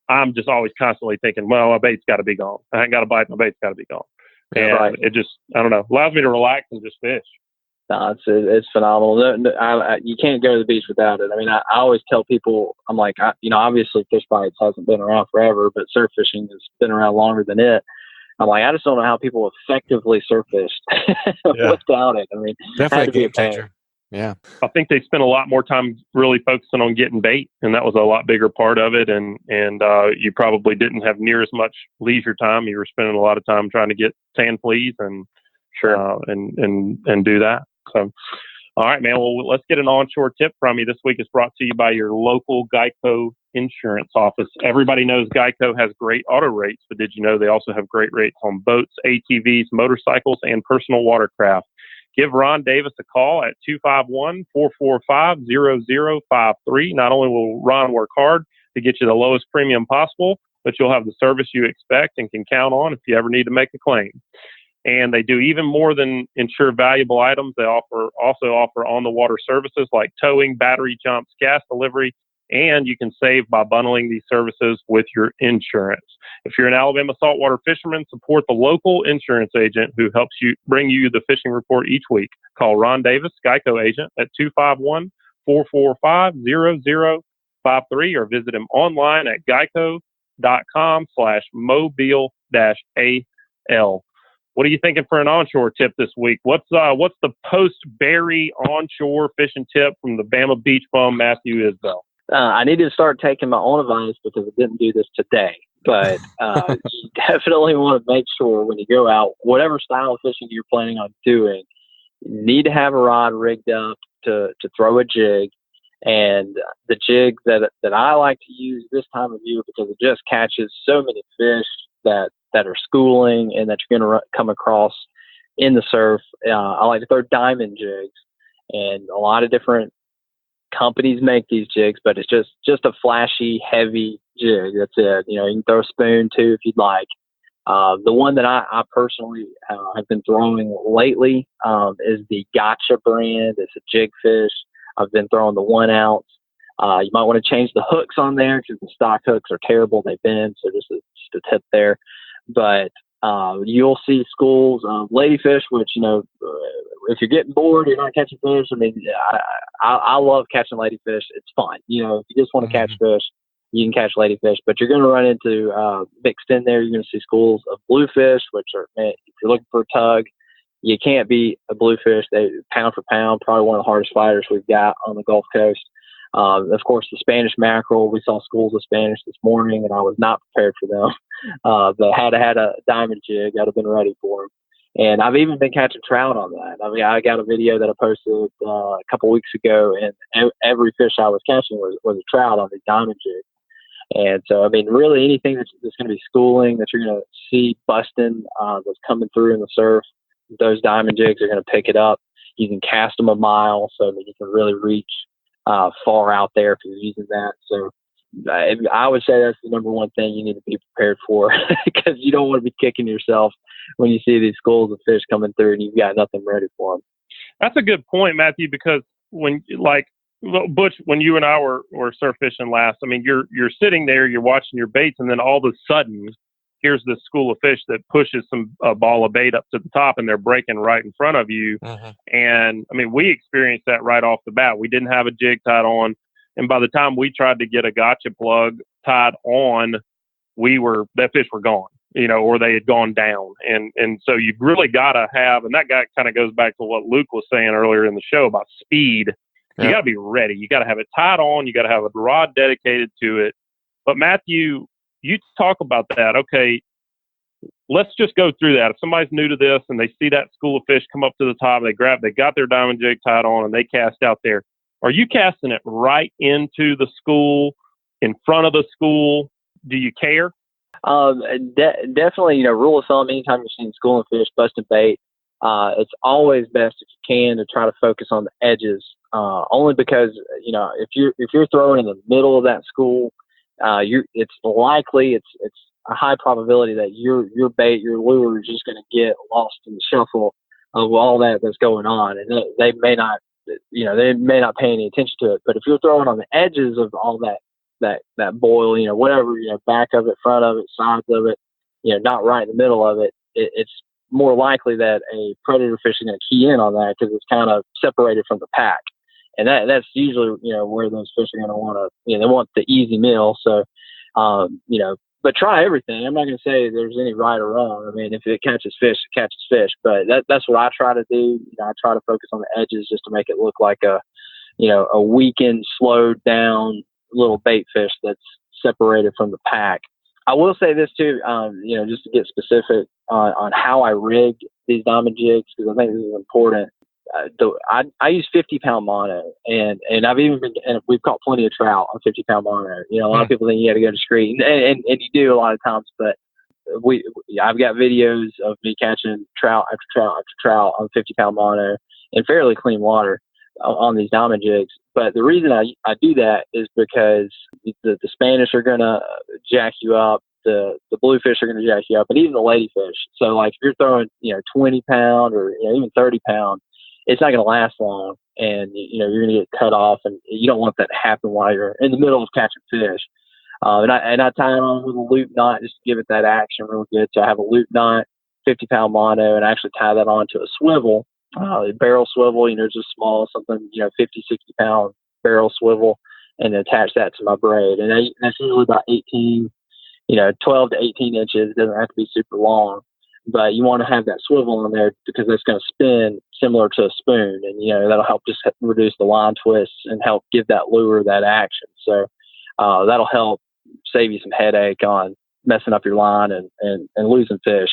I'm just always constantly thinking, well, my bait's got to be gone. I ain't got a bite, my bait's got to be gone. And it just, I don't know, allows me to relax and just fish. No, it's phenomenal. You can't go to the beach without it. I mean, I always tell people, I'm like, obviously fish bites hasn't been around forever, but surf fishing has been around longer than it. I'm like, I just don't know how people effectively surf fished without it. I mean, definitely a game changer. Yeah. I think they spent a lot more time really focusing on getting bait, and that was a lot bigger part of it. And you probably didn't have near as much leisure time. You were spending a lot of time trying to get sand fleas and do that. So, all right, man. Well, let's get an onshore tip from you. This week is brought to you by your local Geico insurance office. Everybody knows Geico has great auto rates, but did you know they also have great rates on boats, ATVs, motorcycles, and personal watercraft? Give Ron Davis a call at 251-445-0053. Not only will Ron work hard to get you the lowest premium possible, but you'll have the service you expect and can count on if you ever need to make a claim. And they do even more than insure valuable items. They also offer on-the-water services like towing, battery jumps, gas delivery, and you can save by bundling these services with your insurance. If you're an Alabama saltwater fisherman, support the local insurance agent who helps you bring you the fishing report each week. Call Ron Davis, Geico agent, at 251-445-0053 or visit him online at geico.com/mobile-AL. What are you thinking for an onshore tip this week? What's the post-berry onshore fishing tip from the Bama Beach Bum, Matthew Isbell? I need to start taking my own advice because I didn't do this today. But you definitely want to make sure when you go out, whatever style of fishing you're planning on doing, you need to have a rod rigged up to throw a jig. And the jig that I like to use this time of year because it just catches so many fish that are schooling and that you're going to come across in the surf. I like to throw diamond jigs, and a lot of different companies make these jigs, but it's just a flashy, heavy jig. That's it. You can throw a spoon too if you'd like. The one that I personally have been throwing lately is the Gotcha brand. It's a jig fish. I've been throwing the 1 ounce. You might want to change the hooks on there because the stock hooks are terrible. They bend, so just a tip there. But you'll see schools of ladyfish, which, if you're getting bored, you're not catching fish. I mean, I love catching ladyfish. It's fun. If you just want to catch fish, you can catch ladyfish. But you're going to run into, mixed in there, you're going to see schools of bluefish, which are, man, if you're looking for a tug, you can't beat a bluefish. They pound for pound, probably one of the hardest fighters we've got on the Gulf Coast. Of course, the Spanish mackerel. We saw schools of Spanish this morning, and I was not prepared for them. But had I had a diamond jig, I'd have been ready for them. And I've even been catching trout on that. I mean, I got a video that I posted a couple weeks ago, and every fish I was catching was a trout on the diamond jig. And so, I mean, really anything that's going to be schooling that you're going to see busting that's coming through in the surf, those diamond jigs are going to pick it up. You can cast them a mile, so that you can really reach far out there if you're using that. So I would say that's the number one thing you need to be prepared for because you don't want to be kicking yourself when you see these schools of fish coming through and you've got nothing ready for them. That's a good point, Matthew, because when Butch, when you and I were surf fishing last, I mean, you're sitting there, you're watching your baits, and then all of a sudden here's this school of fish that pushes a ball of bait up to the top and they're breaking right in front of you. And I mean, we experienced that right off the bat. We didn't have a jig tied on. And by the time we tried to get a gotcha plug tied on, that fish were gone, or they had gone down. And so you've really got to have, and that guy kind of goes back to what Luke was saying earlier in the show about speed. You got to be ready. You got to have it tied on. You got to have a rod dedicated to it. But Matthew, you talk about that. Okay, let's just go through that. If somebody's new to this and they see that school of fish come up to the top, they got their diamond jig tied on and they cast out there. Are you casting it right into the school in front of the school? Do you care? Definitely, rule of thumb, anytime you're seeing schooling fish, busting bait, it's always best if you can to try to focus on the edges. Only because, if you're throwing in the middle of that school, it's likely, it's a high probability that your bait, your lure is just going to get lost in the shuffle of all that's going on. And they may not pay any attention to it. But if you're throwing on the edges of all that boil, whatever, back of it, front of it, sides of it, not right in the middle of it, it's more likely that a predator fish is going to key in on that because it's kind of separated from the pack. And that's usually, where those fish are going to want to, they want the easy meal. So, but try everything. I'm not going to say there's any right or wrong. I mean, if it catches fish, it catches fish. But that's what I try to do. I try to focus on the edges just to make it look like a weakened, slowed down little bait fish that's separated from the pack. I will say this too, just to get specific on how I rig these diamond jigs, because I think this is important. I use 50-pound mono, and we've caught plenty of trout on 50-pound mono. A lot of people think you got to go discreet, and you do a lot of times, but I've got videos of me catching trout after trout after trout on 50-pound mono in fairly clean water on these diamond jigs. But the reason I do that is because the Spanish are going to jack you up, the bluefish are going to jack you up, and even the ladyfish. So like if you're throwing 20-pound or even 30-pound, it's not going to last long, and you're going to get cut off, and you don't want that to happen while you're in the middle of catching fish. And I tie it on with a loop knot just to give it that action real good. So I have a loop knot, 50-pound mono, and I actually tie that onto a swivel, a barrel swivel. Just small, something 50, 60-pound barrel swivel, and attach that to my braid. And that's usually about 18, 12 to 18 inches. It doesn't have to be super long. But you want to have that swivel on there because it's going to spin similar to a spoon, and that'll help just reduce the line twists and help give that lure that action. So that'll help save you some headache on messing up your line and losing fish.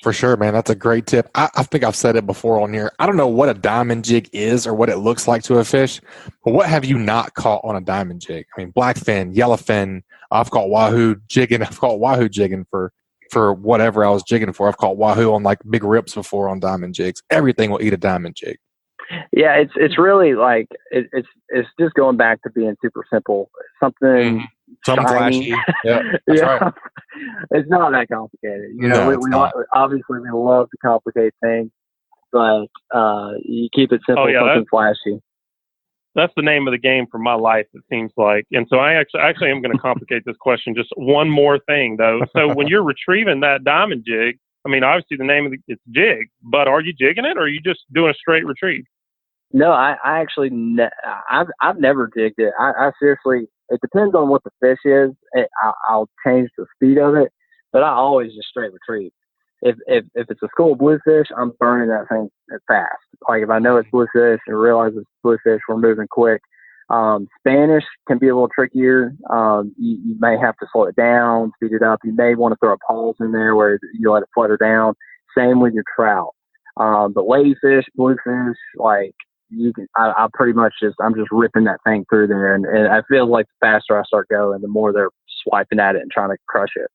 For sure, man. That's a great tip. I think I've said it before on here. I don't know what a diamond jig is or what it looks like to a fish, but what have you not caught on a diamond jig? I mean, blackfin, yellowfin. I've caught wahoo jigging. I've caught wahoo jigging for whatever I was jigging for. I've caught wahoo on like big rips before on diamond jigs. Everything will eat a diamond jig. Yeah, it's really like it's just going back to being super simple. Something flashy. Yeah, that's right. It's not that complicated. We obviously we love to complicate things, but you keep it simple, something flashy. That's the name of the game for my life, it seems like. And so I actually am going to complicate this question just one more thing, though. So when you're retrieving that diamond jig, I mean, obviously the name of it's jig, but are you jigging it or are you just doing a straight retrieve? No, I actually, I've never jigged it. I seriously, it depends on what the fish is. I'll change the speed of it, but I always just straight retrieve. If it's a school of bluefish, I'm burning that thing fast. Like if I know it's bluefish and realize it's bluefish, we're moving quick. Spanish can be a little trickier. You may have to slow it down, speed it up. You may want to throw a pause in there where you let it flutter down. Same with your trout. But ladyfish, bluefish, like you can, I pretty much I'm just ripping that thing through there. And I feel like the faster I start going, the more they're swiping at it and trying to crush it.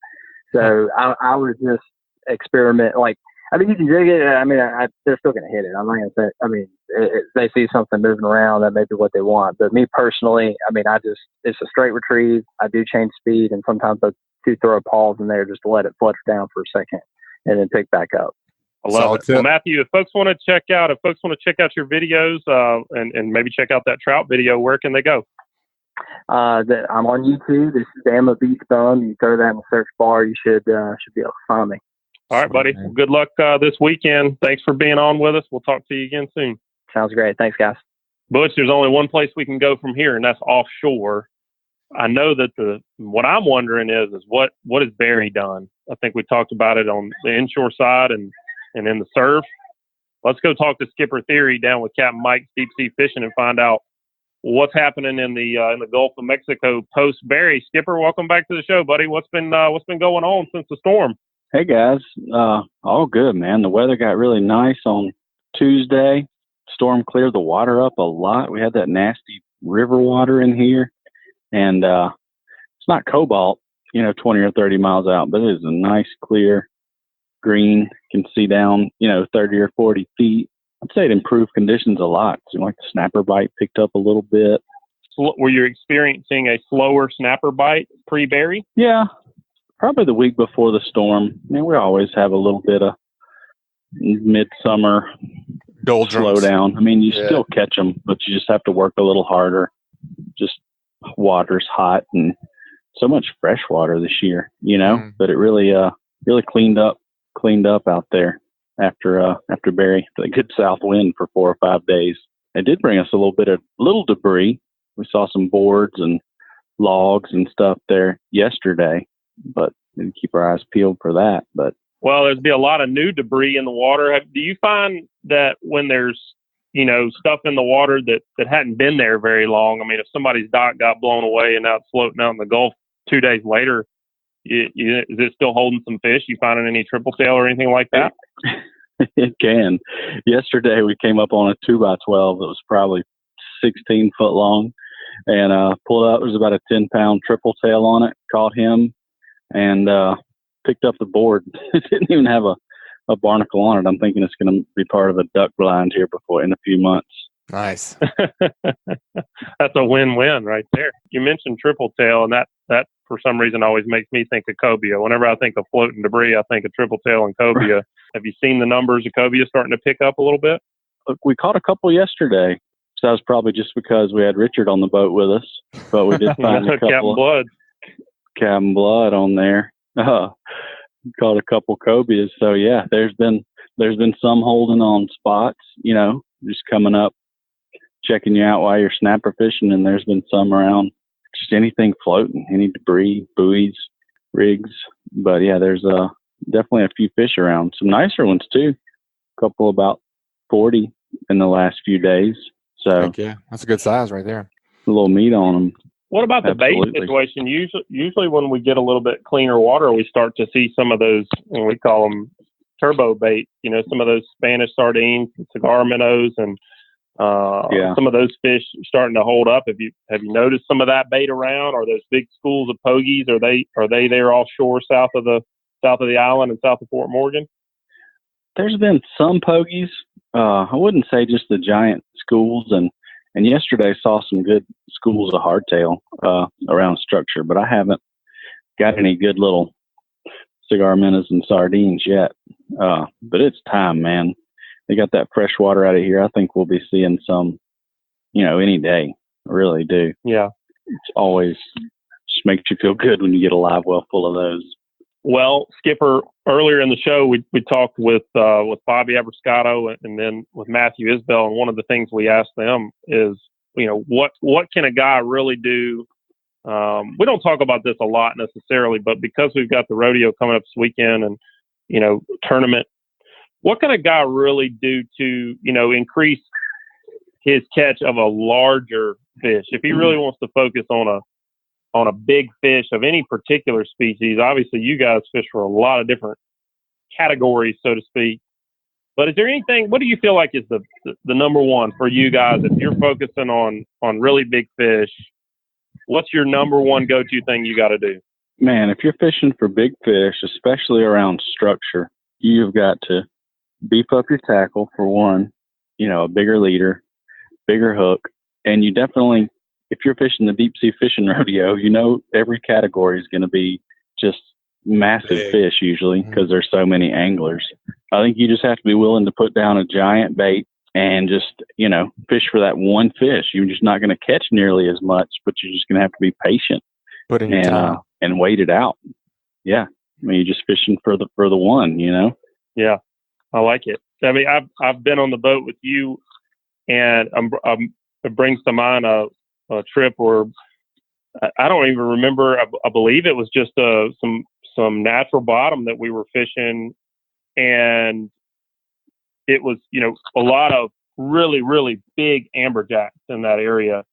So I would just experiment. Like, I mean, you can jig it. I mean, they're still going to hit it. I'm not going to say, I mean, if they see something moving around, that may be what they want. But me personally, I mean, it's a straight retrieve. I do change speed, and sometimes I do throw a pause in there just to let it flutter down for a second and then pick back up. I love it. Well, Matthew, if folks want to check out your videos and maybe check out that trout video, where can they go? I'm on YouTube. This is Bama Beach Bum. You throw that in the search bar, you should be able to find me. All right, buddy. Well, good luck this weekend. Thanks for being on with us. We'll talk to you again soon. Sounds great. Thanks, guys. Butch, there's only one place we can go from here, and that's offshore. I know that what I'm wondering is what has Barry done? I think we talked about it on the inshore side and in the surf. Let's go talk to Skipper Theory down with Captain Mike's Deep Sea Fishing and find out what's happening in the Gulf of Mexico post Barry. Skipper, welcome back to the show, buddy. What's been going on since the storm? Hey guys, all good, man. The weather got really nice on Tuesday. Storm cleared the water up a lot. We had that nasty river water in here, and not cobalt, 20 or 30 miles out, but it is a nice, clear green. Can see down, 30 or 40 feet. I'd say it improved conditions a lot. So like the snapper bite picked up a little bit. Were you experiencing a slower snapper bite pre-berry? Yeah, probably the week before the storm. I mean, we always have a little bit of midsummer slowdown. I mean, you still catch them, but you just have to work a little harder. Just water's hot and so much fresh water this year, but it really cleaned up out there after Barry, the good south wind for 4 or 5 days. It did bring us a little debris. We saw some boards and logs and stuff there yesterday, but didn't keep our eyes peeled for that. But there's be a lot of new debris in the water. Do you find that when there's stuff in the water that hadn't been there very long? I mean, if somebody's dock got blown away and now it's floating out in the Gulf 2 days later, is it still holding some fish? You finding any triple tail or anything like that? It can. Yesterday we came up on a 2x12 that was probably 16 foot long, and pulled out. There was about a 10-pound triple tail on it. Caught him and picked up the board. It didn't even have a barnacle on it. I'm thinking it's going to be part of a duck blind here in a few months. Nice. That's a win-win right there. You mentioned triple tail, and that for some reason always makes me think of cobia. Whenever I think of floating debris, I think of triple tail and cobia. Have you seen the numbers of cobia starting to pick up a little bit? Look, we caught a couple yesterday. So that was probably just because we had Richard on the boat with us, but we did find a couple Captain Blood on there. Caught a couple cobias. So yeah, there's been some holding on spots, just coming up, checking you out while you're snapper fishing, and there's been some around just anything floating, any debris, buoys, rigs. But yeah, there's definitely a few fish around. Some nicer ones too. A couple about 40 in the last few days. So yeah, that's a good size right there. A little meat on them. What about the bait situation? Usually when we get a little bit cleaner water, we start to see some of those, and we call them turbo bait, some of those Spanish sardines, and cigar minnows, and some of those fish starting to hold up. Have you noticed some of that bait around? Are those big schools of pogies? Are they there offshore south of the island and south of Fort Morgan? There's been some pogies. I wouldn't say just the giant schools, and yesterday saw some good schools of hardtail around structure, but I haven't got any good little cigar minnows and sardines yet. But it's time, man. They got that fresh water out of here. I think we'll be seeing some, any day. I really do. Yeah. It's always just makes you feel good when you get a live well full of those. Well, Skipper, earlier in the show, we talked with Bobby Abrascato and then with Matthew Isbell, and one of the things we asked them is, what can a guy really do? We don't talk about this a lot necessarily, but because we've got the rodeo coming up this weekend and, tournament, what can a guy really do to, increase his catch of a larger fish? If he really wants to focus on a big fish of any particular species. Obviously, you guys fish for a lot of different categories, so to speak. But is there anything, what do you feel like is the number one for you guys if you're focusing on really big fish? What's your number one go-to thing you got to do? Man, if you're fishing for big fish, especially around structure, you've got to beef up your tackle for one, a bigger leader, bigger hook, and you definitely, if you're fishing the deep sea fishing rodeo, every category is going to be just massive fish usually because there's so many anglers. I think you just have to be willing to put down a giant bait and just, fish for that one fish. You're just not going to catch nearly as much, but you're just going to have to be patient and wait it out. Yeah. I mean, you're just fishing for the one, Yeah. I like it. I mean, I've been on the boat with you, and it brings to mind a trip where I don't even remember. I believe it was just some natural bottom that we were fishing, and it was a lot of really, really big amberjacks in that area.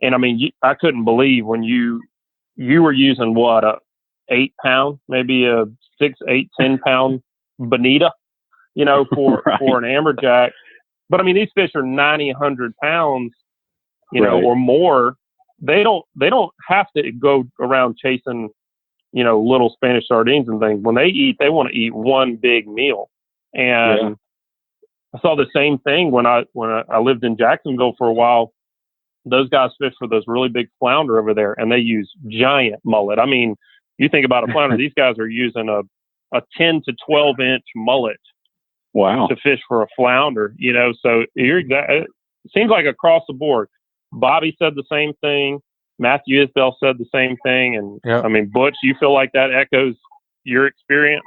And I mean, I couldn't believe when you were using what, a 8-pound, maybe a 6, 8, 10-pound bonita, for an amberjack. But I mean, these fish are 90, 100 pounds, or more. they don't have to go around chasing, little Spanish sardines and things. When they eat, they want to eat one big meal. And I saw the same thing when I lived in Jacksonville for a while. Those guys fish for those really big flounder over there, and they use giant mullet. I mean, you think about a flounder, these guys are using a 10 to 12 inch mullet. Wow. To fish for a flounder, so it seems like across the board. Bobby said the same thing. Matthew Isbell said the same thing. And I mean, Butch, you feel like that echoes your experience?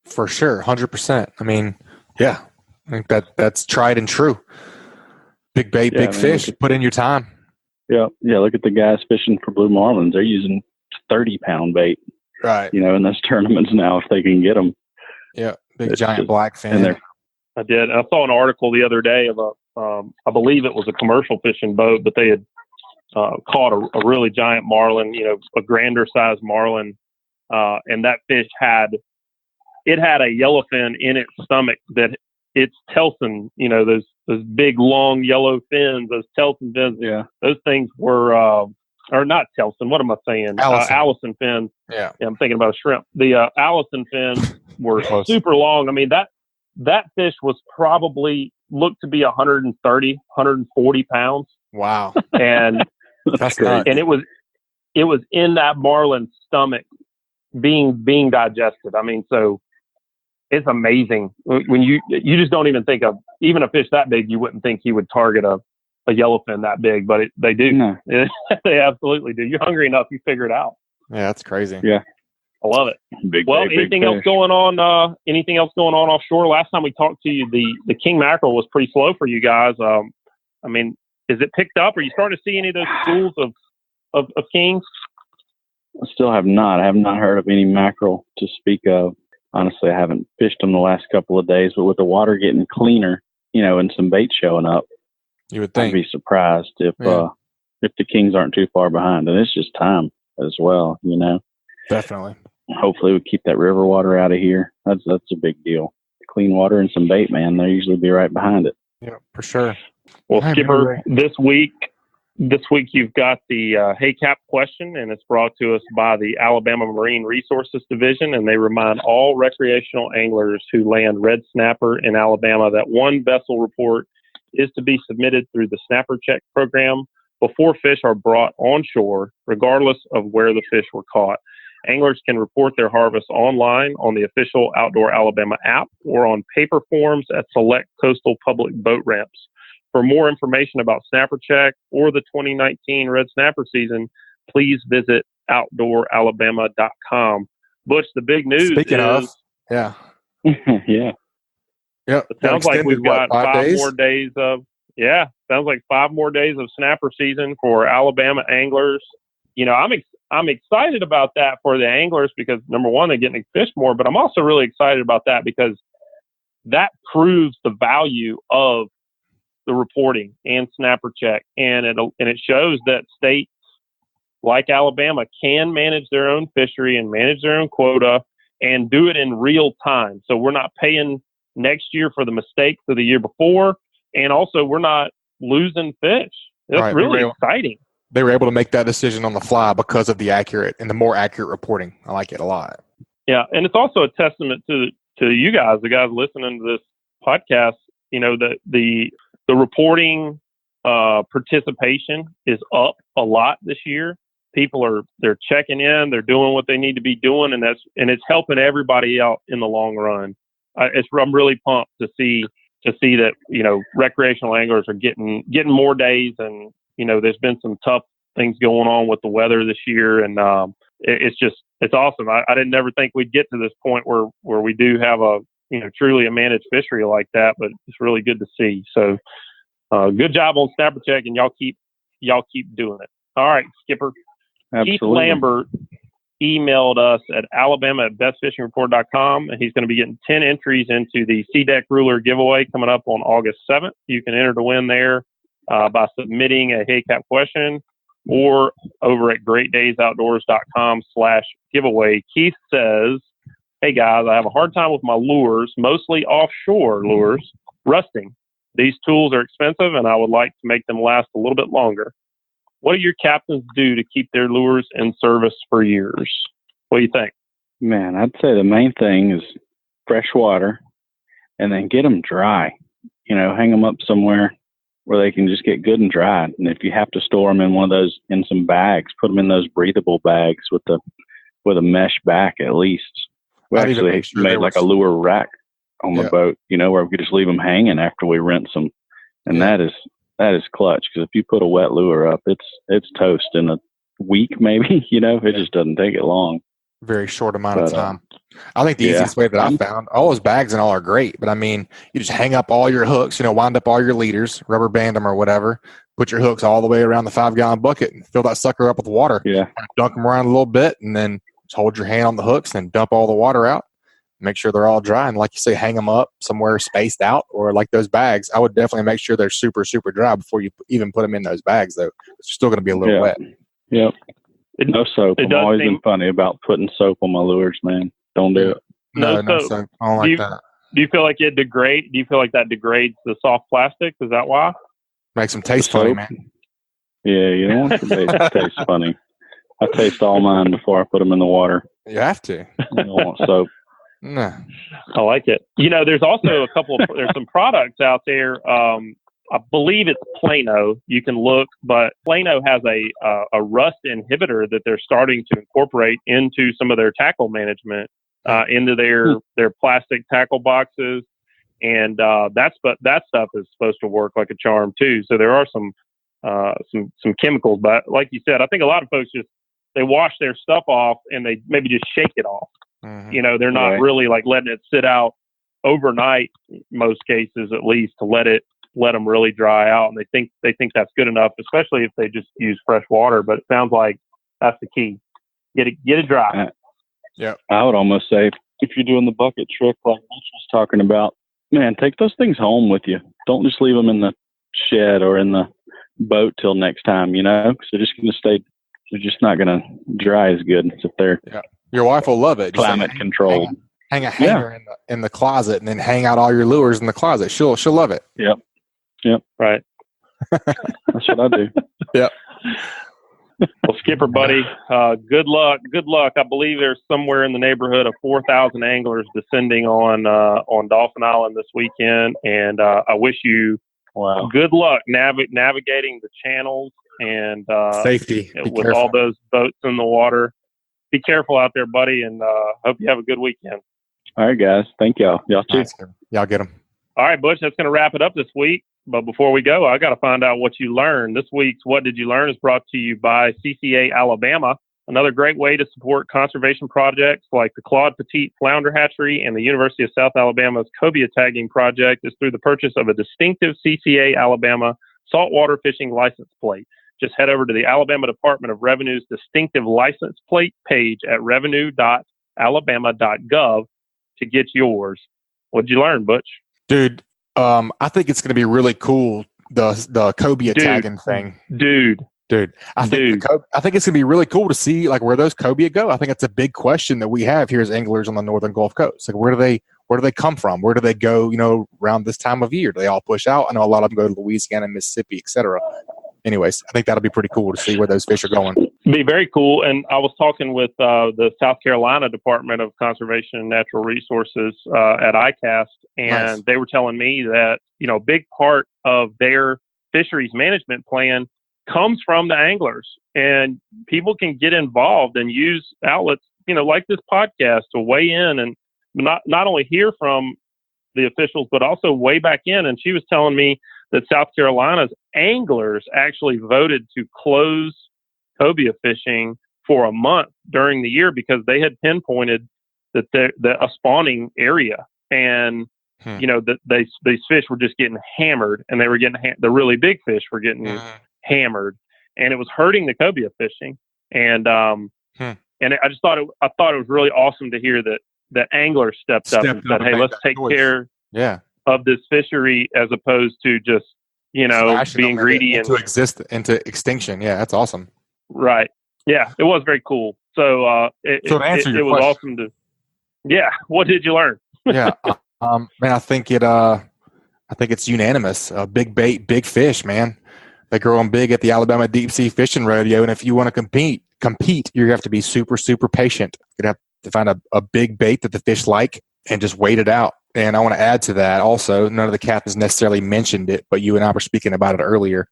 For sure. 100%. I mean, yeah, I think that's tried and true. Big bait, big fish, put in your time. Yeah. Yeah. Look at the guys fishing for blue marlins. They're using 30-pound bait, right? In those tournaments now, if they can get them. Yeah. Big giant blackfin. I did. I saw an article the other day of I believe it was a commercial fishing boat, but they had caught a really giant marlin, a grander sized marlin. And that fish had a yellowfin in its stomach that its telson, those big, long yellow fins, those telson fins. Yeah. Those things were, or not telson. What am I saying? Allison fins. Yeah. I'm thinking about a shrimp. The Allison fins were super long. I mean, that fish was probably looked to be 130, 140 pounds. Wow. And that's nuts. And it was in that marlin's stomach being digested. I mean, so it's amazing when you just don't even think of even a fish that big. You wouldn't think he would target a yellowfin that big, but they do. No. They absolutely do. You're hungry enough, you figure it out. Yeah, that's crazy. Yeah. I love it. Anything else fish. going on? Anything else going on offshore? Last time we talked to you, the king mackerel was pretty slow for you guys. I mean, is it picked up? Are you starting to see any of those schools of kings? I still have not. I have not heard of any mackerel to speak of. Honestly, I haven't fished them the last couple of days, but with the water getting cleaner, and some bait showing up, you would think. I'd be surprised if the kings aren't too far behind. And it's just time as well, Definitely. Hopefully we keep that river water out of here. That's a big deal. Clean water and some bait, man. They'll usually be right behind it. Yeah, for sure. Well, Skipper, this week you've got the Hay Cap question, and it's brought to us by the Alabama Marine Resources Division, and they remind all recreational anglers who land red snapper in Alabama that one vessel report is to be submitted through the Snapper Check program before fish are brought onshore, regardless of where the fish were caught. Anglers can report their harvest online on the official Outdoor Alabama app or on paper forms at select coastal public boat ramps. For more information about Snapper Check or the 2019 Red Snapper season, please visit outdooralabama.com. Butch, the big news Speaking is... of, yeah. Yeah. Yep. It sounds like we've got 5 more days of... Yeah, sounds like 5 more days of snapper season for Alabama anglers. I'm excited about that for the anglers because, number one, they're getting to fish more, but I'm also really excited about that because that proves the value of the reporting and Snapper Check, and it shows that states like Alabama can manage their own fishery and manage their own quota and do it in real time. So we're not paying next year for the mistakes of the year before, and also we're not losing fish. That's really exciting. They were able to make that decision on the fly because of the more accurate reporting. I like it a lot. Yeah, and it's also a testament to you guys, the guys listening to this podcast. The reporting participation is up a lot this year. People they're checking in, they're doing what they need to be doing, and it's helping everybody out in the long run. I'm really pumped to see that recreational anglers are getting more days, and there's been some tough things going on with the weather this year, and it's awesome. I didn't never think we'd get to this point where we do have truly a managed fishery like that, but it's really good to see. So good job on Snapper Check, and y'all keep doing it. All right, Skipper. Absolutely. Keith Lambert emailed us at alabama@bestfishingreport.com, and he's going to be getting 10 entries into the Sea Deck Ruler giveaway coming up on August 7th. You can enter to win there by submitting a Hay Cap question or over at greatdaysoutdoors.com/giveaway. Keith says, "Hey guys, I have a hard time with my lures, mostly offshore lures, rusting. These tools are expensive and I would like to make them last a little bit longer. What do your captains do to keep their lures in service for years? What do you think? Man, I'd say the main thing is fresh water, and then get them dry. Hang them up somewhere where they can just get good and dry. And if you have to store them in one of those, in some bags, put them in those breathable bags with a mesh back at least. We actually made like a lure rack on the boat, where we could just leave them hanging after we rinse them. And that is clutch, because if you put a wet lure up, it's toast in a week maybe. It just doesn't take it long. Very short amount of time. I think the easiest way that I found, all those bags and all are great, but I mean, you just hang up all your hooks, wind up all your leaders, rubber band them or whatever, put your hooks all the way around the 5-gallon bucket and fill that sucker up with water. Yeah. Dunk them around a little bit, and then just hold your hand on the hooks and dump all the water out. Make sure they're all dry. And like you say, hang them up somewhere spaced out, or like those bags. I would definitely make sure they're super, super dry before you even put them in those bags, though. It's still going to be a little wet. Yep. No soap. I've always been funny about putting soap on my lures, man. Don't do it. No soap. I don't like that. Do you feel like it degrades? Do you feel like that degrades the soft plastic? Is that why? Makes them taste funny, man. Yeah, you don't want your bait to taste funny. I taste all mine before I put them in the water. You have to. You don't want soap. No. I like it. There's also there's some products out there. I believe it's Plano. You can look, but Plano has a rust inhibitor that they're starting to incorporate into some of their tackle management, into their plastic tackle boxes, and that stuff is supposed to work like a charm too. So there are some chemicals, but like you said, I think a lot of folks they wash their stuff off and they maybe just shake it off. Mm-hmm. They're not really like letting it sit out overnight, most cases at least, to let them really dry out, and they think that's good enough, especially if they just use fresh water. But it sounds like that's the key. Get it dry. Yeah. I would almost say, if you're doing the bucket trick like Mitch was talking about, man, take those things home with you. Don't just leave them in the shed or in the boat till next time, because they're just going to stay. They're just not going to dry as good as if they're Your wife will love it. Just climate controlled. Hang a hanger in the closet, and then hang out all your lures in the closet. She'll love it. Yep. Right. That's what I do. Yep. Well, Skipper, buddy, good luck. Good luck. I believe there's somewhere in the neighborhood of 4,000 anglers descending on Dauphin Island this weekend, and I wish you good luck navigating the channels and safety with all those boats in the water. Be careful out there, buddy, and hope you have a good weekend. All right, guys. Thank y'all. Y'all too. Y'all get them. All right, Butch, that's going to wrap it up this week. But before we go, I got to find out what you learned. This week's What Did You Learn is brought to you by CCA Alabama. Another great way to support conservation projects like the Claude Petit Flounder Hatchery and the University of South Alabama's cobia tagging project is through the purchase of a distinctive CCA Alabama saltwater fishing license plate. Just head over to the Alabama Department of Revenue's distinctive license plate page at revenue.alabama.gov to get yours. What'd you learn, Butch? Dude, I think it's going to be really cool, the cobia tagging thing. Dude, I think it's going to be really cool to see like where those cobia go. I think it's a big question that we have here as anglers on the northern Gulf Coast. Like where do they come from? Where do they go, around this time of year? Do they all push out? I know a lot of them go to Louisiana, Mississippi, etc. Anyways, I think that'll be pretty cool to see where those fish are going. Be very cool. And I was talking with the South Carolina Department of Conservation and Natural Resources at ICAST, and they were telling me that, a big part of their fisheries management plan comes from the anglers, and people can get involved and use outlets, like this podcast to weigh in and not only hear from the officials, but also weigh back in. And she was telling me that South Carolina's anglers actually voted to close cobia fishing for a month during the year because they had pinpointed that a spawning area, and that these fish were just getting hammered, and they were getting the really big fish were getting hammered, and it was hurting the cobia fishing. And and I just thought it was really awesome to hear that anglers stepped up and said, "Hey, let's take care of this fishery as opposed to just being greedy and into extinction." Yeah, that's awesome. Right. Yeah, it was very cool. So it was awesome to. Yeah. What did you learn? Yeah, man, I think it's unanimous. Big bait, big fish, man. They grow them big at the Alabama Deep Sea Fishing Rodeo. And if you want to compete, you're going to have to be super, super patient. You're going to have to find a big bait that the fish like and just wait it out. And I want to add to that also, none of the captains necessarily mentioned it, but you and I were speaking about it earlier.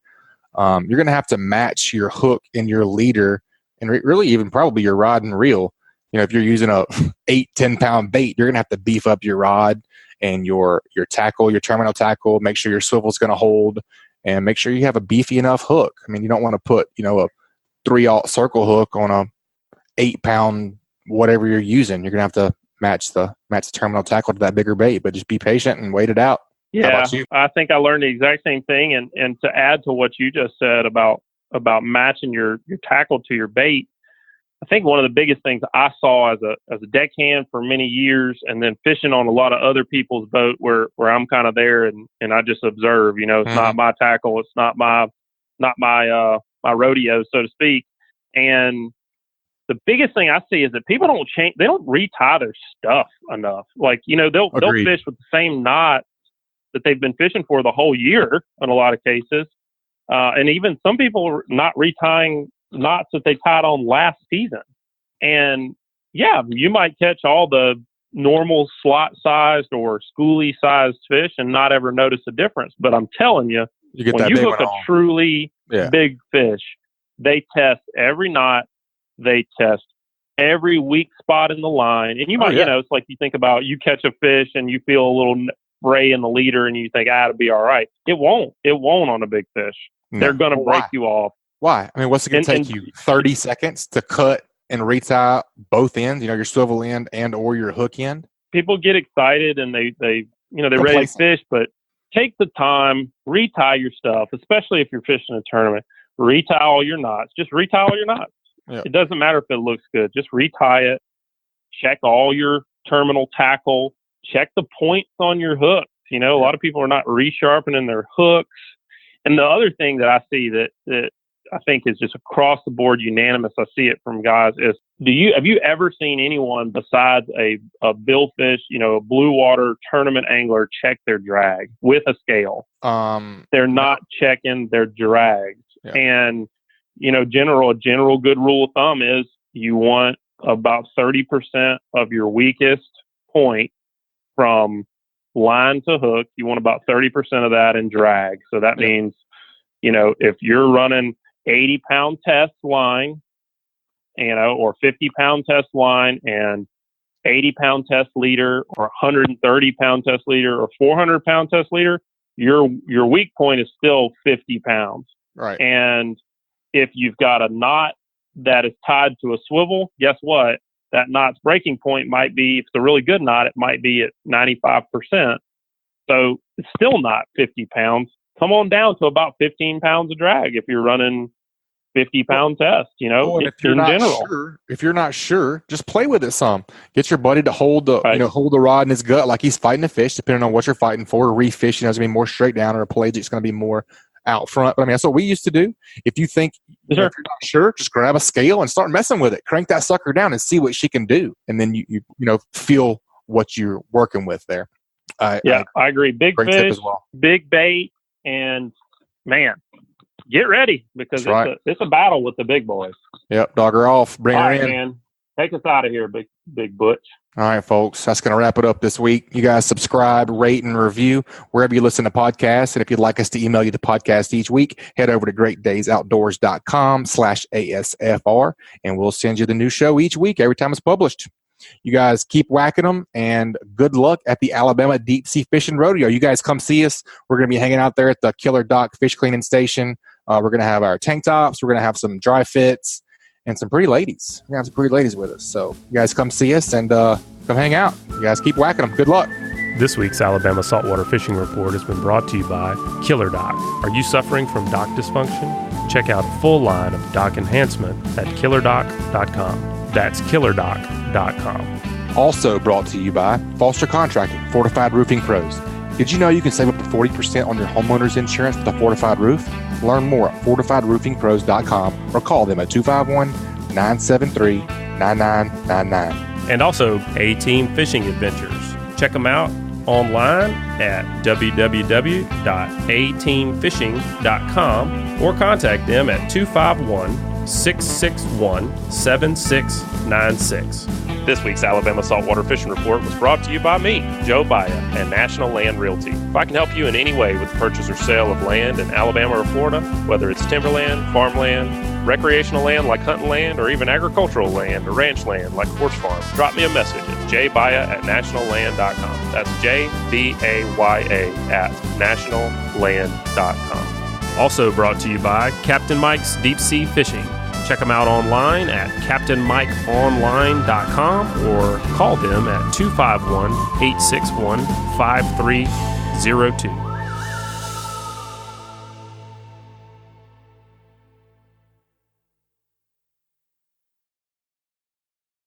You're going to have to match your hook and your leader and really even probably your rod and reel. You know, if you're using a 8-10 pound bait, you're going to have to beef up your rod and your tackle, your terminal tackle, make sure your swivel's going to hold, and make sure you have a beefy enough hook. I mean, you don't want to put, a 3/0 circle hook on a 8 pound whatever you're using. You're going to have to match the terminal tackle to that bigger bait, but just be patient and wait it out. Yeah, I think I learned the exact same thing. And to add to what you just said about matching your tackle to your bait, I think one of the biggest things I saw as a deckhand for many years, and then fishing on a lot of other people's boat where I'm kind of there and I just observe, it's not my tackle. It's not my rodeo, so to speak. And the biggest thing I see is that people don't change. They don't retie their stuff enough. Like, they'll fish with the same knot that they've been fishing for the whole year in a lot of cases. And even some people are not retying knots that they tied on last season. And yeah, you might catch all the normal slot sized or schoolie sized fish and not ever notice a difference. But I'm telling you, when you hook a truly big fish, they test every knot, they test every weak spot in the line. And you might, it's like you think about, you catch a fish and you feel a little fray in the leader and you think, it'll be all right. It won't on a big fish. No. They're going to break you off. Why? I mean, what's it going to take you? 30 seconds to cut and retie both ends, your swivel end and or your hook end? People get excited and they're ready to fish, but take the time, retie your stuff, especially if you're fishing a tournament. Retie all your knots. Just retie all your knots. Yep. It doesn't matter if it looks good. Just retie it. Check all your terminal tackle. Check the points on your hooks. A lot of people are not resharpening their hooks. And the other thing that I see that I think is just across the board unanimous, I see it from guys, is have you ever seen anyone besides a billfish, a blue water tournament angler check their drag with a scale? They're not checking their drags. Yeah. And, a general good rule of thumb is you want about 30% of your weakest point from line to hook. You want about 30% of that in drag. So that means, if you're running 80-pound test line, or 50-pound test line and 80-pound test leader or 130-pound test leader or 400-pound test leader, your weak point is still 50 pounds. Right. And if you've got a knot that is tied to a swivel, guess what? That knot's breaking point might be, if it's a really good knot, it might be at 95%. So it's still not 50 pounds. Come on down to about 15 pounds of drag if you're running 50-pound test, If you're not sure, just play with it some. Get your buddy to hold the rod in his gut like he's fighting a fish, depending on what you're fighting for. A reef fish, it's going to be more straight down, or a pelagic's going to be more out front. But that's what we used to do. If you think if you're not sure, just grab a scale and start messing with it. Crank that sucker down and see what she can do, and then you feel what you're working with there. I agree. Big fish, big bait, and man, get ready because it's a battle with the big boys. Yep, dog her off. Bring her in. Man. Take us out of here, big Butch. All right, folks. That's going to wrap it up this week. You guys subscribe, rate, and review wherever you listen to podcasts. And if you'd like us to email you the podcast each week, head over to greatdaysoutdoors.com/ASFR, and we'll send you the new show each week every time it's published. You guys keep whacking them, and good luck at the Alabama Deep Sea Fishing Rodeo. You guys come see us. We're going to be hanging out there at the Killer Dock Fish Cleaning Station. We're going to have our tank tops. We're going to have some dry fits and some pretty ladies. We're going to have some pretty ladies with us. So you guys come see us and come hang out. You guys keep whacking them. Good luck. This week's Alabama Saltwater Fishing Report has been brought to you by Killer Dock. Are you suffering from dock dysfunction? Check out a full line of dock enhancement at killerdock.com. That's killerdock.com. Also brought to you by Foster Contracting, Fortified Roofing Pros. Did you know you can save up to 40% on your homeowner's insurance with a fortified roof? Learn more at fortifiedroofingpros.com or call them at 251-973-9999. And also A-Team Fishing Adventures. Check them out online at www.ateamfishing.com or contact them at 251-661-7696. This week's Alabama Saltwater Fishing Report was brought to you by me, Joe Baya, and National Land Realty. If I can help you in any way with the purchase or sale of land in Alabama or Florida, whether it's timberland, farmland, recreational land like hunting land, or even agricultural land or ranch land like horse farm, drop me a message at jbaya@nationalland.com. That's JBAYA at nationalland.com. Also brought to you by Captain Mike's Deep Sea Fishing. Check them out online at CaptainMikeOnline.com or call them at 251-861-5302.